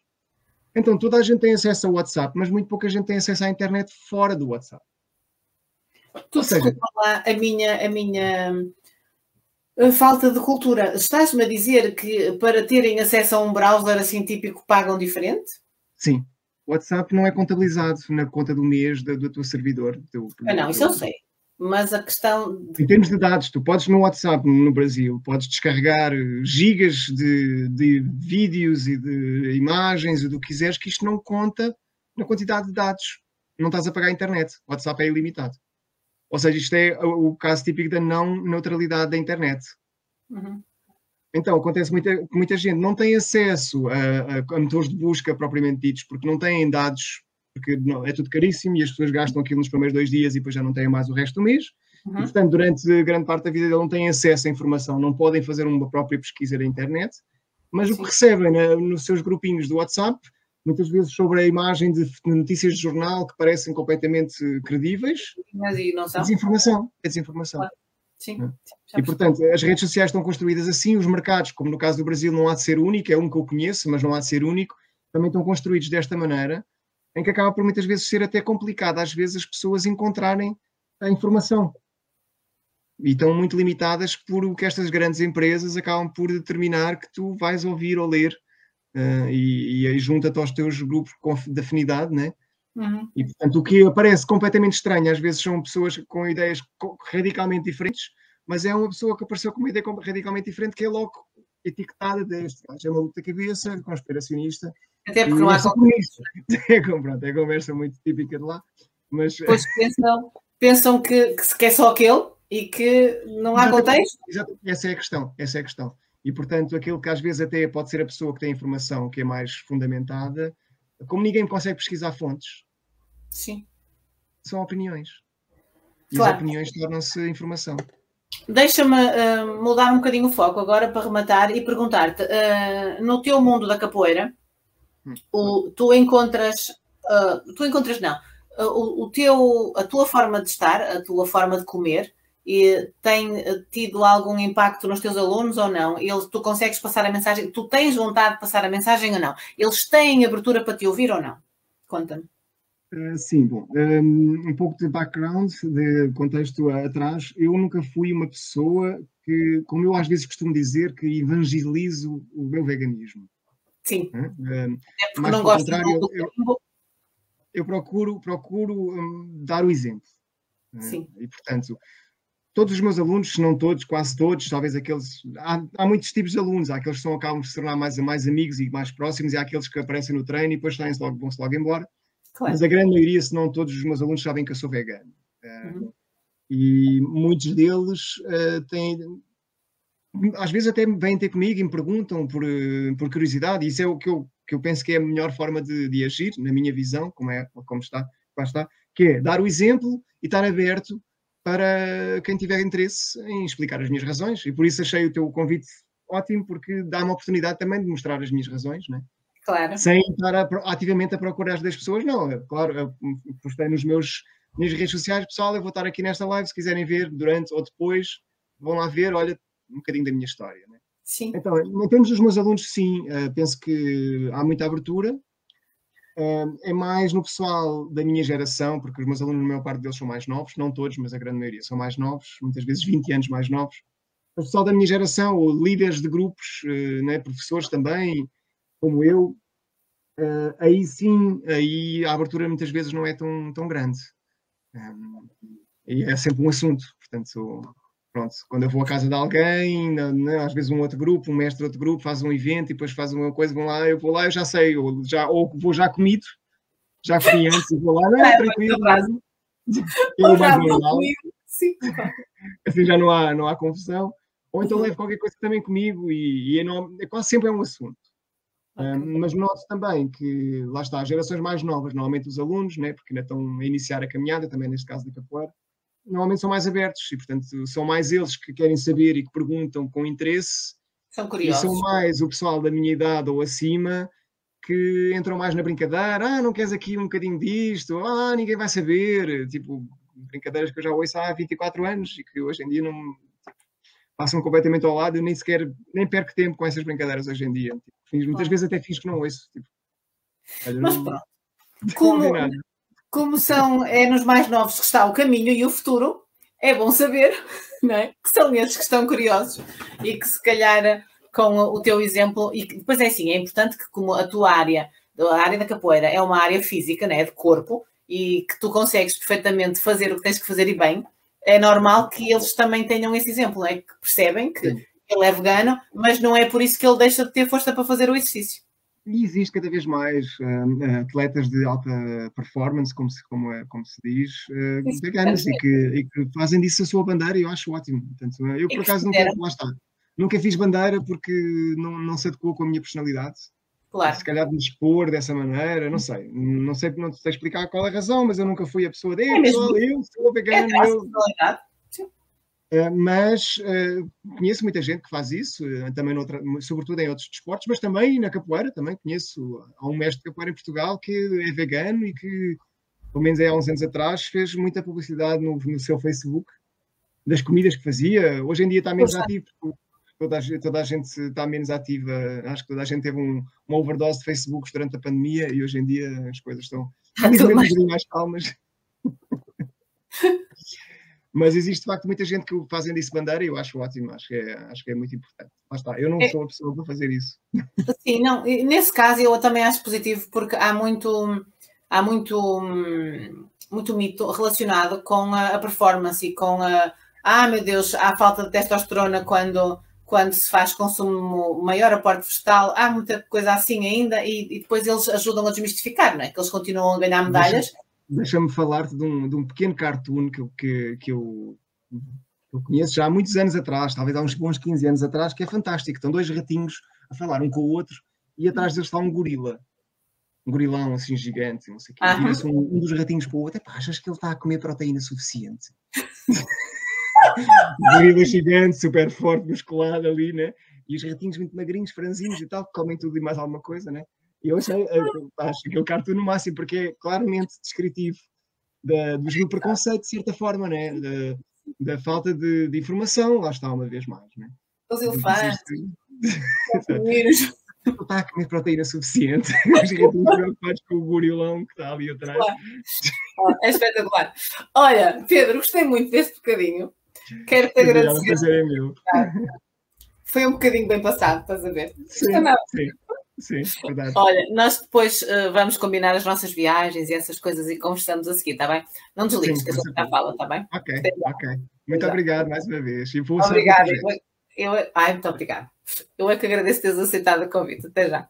Então toda a gente tem acesso ao WhatsApp, mas muito pouca gente tem acesso à internet fora do WhatsApp. Desculpa lá a minha falta de cultura. Estás-me a dizer que para terem acesso a um browser assim típico pagam diferente? Sim. O WhatsApp não é contabilizado na conta do mês do teu servidor. Não, isso eu sei. Mas a questão... Em termos de dados, tu podes no WhatsApp, no Brasil, podes descarregar gigas de vídeos e de imagens e do que quiseres, que isto não conta na quantidade de dados. Não estás a pagar a internet. O WhatsApp é ilimitado. Ou seja, isto é o caso típico da não neutralidade da internet. Então, acontece que muita gente não tem acesso a motores de busca propriamente ditos, porque não têm dados, porque é tudo caríssimo e as pessoas gastam aquilo nos primeiros 2 dias e depois já não têm mais o resto do mês. E, portanto, durante grande parte da vida dele não têm acesso à informação, não podem fazer uma própria pesquisa na internet, mas o que recebem nos seus grupinhos do WhatsApp, muitas vezes sobre a imagem de notícias de jornal que parecem completamente credíveis, é desinformação. É desinformação. Claro. Sim. E, portanto, as redes sociais estão construídas assim, os mercados, como no caso do Brasil, não há de ser único, é um que eu conheço, mas não há de ser único, também estão construídos desta maneira, em que acaba por muitas vezes ser até complicado, às vezes, as pessoas encontrarem a informação. E estão muito limitadas por o que estas grandes empresas acabam por determinar que tu vais ouvir ou ler, e aí junta-te aos teus grupos de afinidade, né? E, portanto, o que parece completamente estranho, às vezes são pessoas com ideias radicalmente diferentes, mas é uma pessoa que apareceu com uma ideia radicalmente diferente que é logo etiquetada deste gajo, é maluco da cabeça, conspiracionista. Até porque não há conversa. É conversa muito típica de lá. Mas... Depois pensam que é só aquele e que não há contexto. Exatamente. Essa é a questão. E, portanto, aquilo que às vezes até pode ser a pessoa que tem informação que é mais fundamentada, como ninguém consegue pesquisar fontes, sim, são opiniões. E claro. As opiniões tornam-se informação. Deixa-me mudar um bocadinho o foco agora para rematar e perguntar-te, no teu mundo da capoeira, tu encontras não, a tua forma de estar, a tua forma de comer, e tem tido algum impacto nos teus alunos ou não? Tu consegues passar a mensagem? Tu tens vontade de passar a mensagem ou não? Eles têm abertura para te ouvir ou não? Conta-me. Sim, bom, um pouco de background, de contexto atrás. Eu nunca fui uma pessoa que, como eu às vezes costumo dizer, que evangelizo o meu veganismo. Sim. É porque não gosto eu procuro dar o exemplo. Sim. E, portanto, todos os meus alunos, se não todos, quase todos, talvez aqueles... Há muitos tipos de alunos. Há aqueles que acabam de se tornar mais amigos e mais próximos, e há aqueles que aparecem no treino e depois vão-se logo embora. Claro. Mas a grande maioria, se não todos os meus alunos, sabem que eu sou vegano. E muitos deles têm... Às vezes até vêm ter comigo e me perguntam por curiosidade, e isso é o que eu penso que é a melhor forma de agir, na minha visão, como está, que é dar o exemplo e estar aberto para quem tiver interesse em explicar as minhas razões. E por isso achei o teu convite ótimo, porque dá-me a oportunidade também de mostrar as minhas razões, né? Claro. Sem estar ativamente a procurar das pessoas, não. Claro, postei nas minhas redes sociais, pessoal, eu vou estar aqui nesta live, se quiserem ver durante ou depois, vão lá ver, olha, um bocadinho da minha história. Né? Sim. Então, em termos dos meus alunos, sim, penso que há muita abertura. É mais no pessoal da minha geração, porque os meus alunos, a maior parte deles são mais novos, não todos, mas a grande maioria são mais novos, muitas vezes 20 anos mais novos. O pessoal da minha geração, ou líderes de grupos, né, professores também, como eu, aí sim, aí a abertura muitas vezes não é tão grande. E é sempre um assunto, portanto, pronto, quando eu vou à casa de alguém, às vezes um outro grupo, um mestre de outro grupo faz um evento e depois faz uma coisa, eu vou lá, eu já sei, ou vou já comido, já comi antes e vou lá, não, tranquilo. Ou já vou comigo, sim. Assim já não há confusão. Ou então levo qualquer coisa também comigo e quase sempre é um assunto. Mas noto também que, lá está, as gerações mais novas, normalmente os alunos, né, porque ainda estão a iniciar a caminhada, também neste caso da capoeira, normalmente são mais abertos e, portanto, são mais eles que querem saber e que perguntam com interesse. São curiosos. E são mais o pessoal da minha idade ou acima que entram mais na brincadeira. Não queres aqui um bocadinho disto? Ninguém vai saber. Tipo, brincadeiras que eu já ouço há 24 anos e que hoje em dia não passam completamente ao lado. Eu nem perco tempo com essas brincadeiras hoje em dia. Tipo, muitas vezes até finjo que não ouço. Tipo, olha, mas pronto. Como é nos mais novos que está o caminho e o futuro, é bom saber, não é? Que são esses que estão curiosos e que se calhar com o teu exemplo, e depois é assim, é importante que como a tua área, a área da capoeira é uma área física, né, de corpo, e que tu consegues perfeitamente fazer o que tens que fazer e bem, é normal que eles também tenham esse exemplo, é? Que percebem que ele é vegano, mas não é por isso que ele deixa de ter força para fazer o exercício. E existe cada vez mais atletas de alta performance, como se diz, veganos, e que fazem disso a sua bandeira, e eu acho ótimo. Portanto, eu, por acaso, nunca fiz bandeira porque não se adequou com a minha personalidade. Claro. Se calhar de me expor dessa maneira, não sei, não sei explicar qual é a razão, mas eu nunca fui a pessoa pessoal, eu sou vegano, Mas conheço muita gente que faz isso, também sobretudo em outros desportos, mas também na capoeira, também conheço. Há um mestre de capoeira em Portugal que é vegano e que, pelo menos há uns anos atrás, fez muita publicidade no seu Facebook das comidas que fazia. Hoje em dia está menos ativo, porque toda a gente está menos ativa. Acho que toda a gente teve uma overdose de Facebooks durante a pandemia e hoje em dia as coisas estão felizmente um bocadinho mais calmas. Mas existe, de facto, muita gente que fazem disso bandeira e eu acho ótimo, acho que é muito importante. Lá está, eu não sou a pessoa para fazer isso. Sim, não, nesse caso eu também acho positivo porque há muito mito relacionado com a performance e com meu Deus, há falta de testosterona quando se faz consumo maior, aporte vegetal, há muita coisa assim ainda e depois eles ajudam a desmistificar, não é? Que eles continuam a ganhar medalhas. Deixa-me falar-te de um pequeno cartoon que eu conheço já há muitos anos atrás, talvez há uns bons 15 anos atrás, que é fantástico. Estão dois ratinhos a falar um com o outro e atrás deles está um gorila. Um gorilão assim gigante, não sei o quê. Vira-se um dos ratinhos para o outro. Achas que ele está a comer proteína suficiente? Gorila gigante, super forte, musculado ali, né? E os ratinhos muito magrinhos, franzinhos e tal, que comem tudo e mais alguma coisa, né? E eu acho aquele cartoon no máximo, porque é claramente descritivo do preconceito, de certa forma, né? Da falta de informação, lá está uma vez mais, né? Os elefantes, não está a comer proteína suficiente. Os ratinhos preocupados com o gorilão que está ali atrás. Claro. É espetacular. Olha, Pedro, gostei muito deste bocadinho. Quero-te agradecer. O prazer é meu. Foi um bocadinho bem passado, estás a ver? Sim, verdade. Olha, nós depois vamos combinar as nossas viagens e essas coisas e conversamos a seguir, está bem? Não desligues, que a gente já fala, está bem? Ok. Muito obrigado mais uma vez. Obrigada. Muito obrigada. Eu é que agradeço teres aceitado o convite. Até já.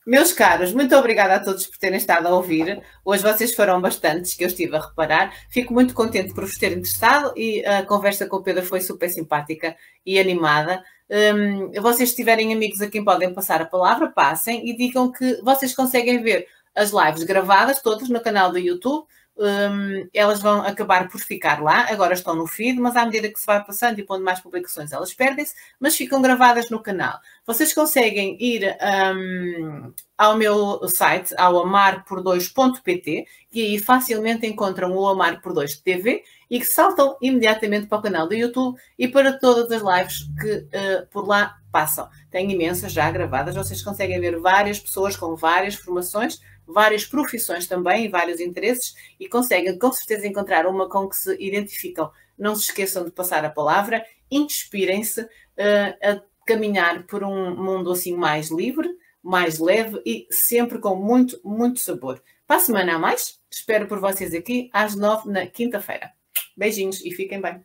Meus caros, muito obrigada a todos por terem estado a ouvir. Hoje vocês foram bastantes, que eu estive a reparar. Fico muito contente por vos ter interessado e a conversa com o Pedro foi super simpática e animada. Vocês tiverem amigos a quem podem passar a palavra, passem e digam que vocês conseguem ver as lives gravadas, todas no canal do YouTube. Elas vão acabar por ficar lá, agora estão no feed, mas à medida que se vai passando e pondo mais publicações elas perdem-se, mas ficam gravadas no canal. Vocês conseguem ir ao meu site, ao amarpor2.pt, e aí facilmente encontram o Amar por 2 TV e que saltam imediatamente para o canal do YouTube e para todas as lives que por lá passam. Tem imensas já gravadas, vocês conseguem ver várias pessoas com várias formações, várias profissões também e vários interesses e conseguem com certeza encontrar uma com que se identificam. Não se esqueçam de passar a palavra, inspirem-se a caminhar por um mundo assim mais livre, mais leve e sempre com muito, muito sabor. Para a semana a mais, espero por vocês aqui às 9 na quinta-feira. Beijinhos e fiquem bem.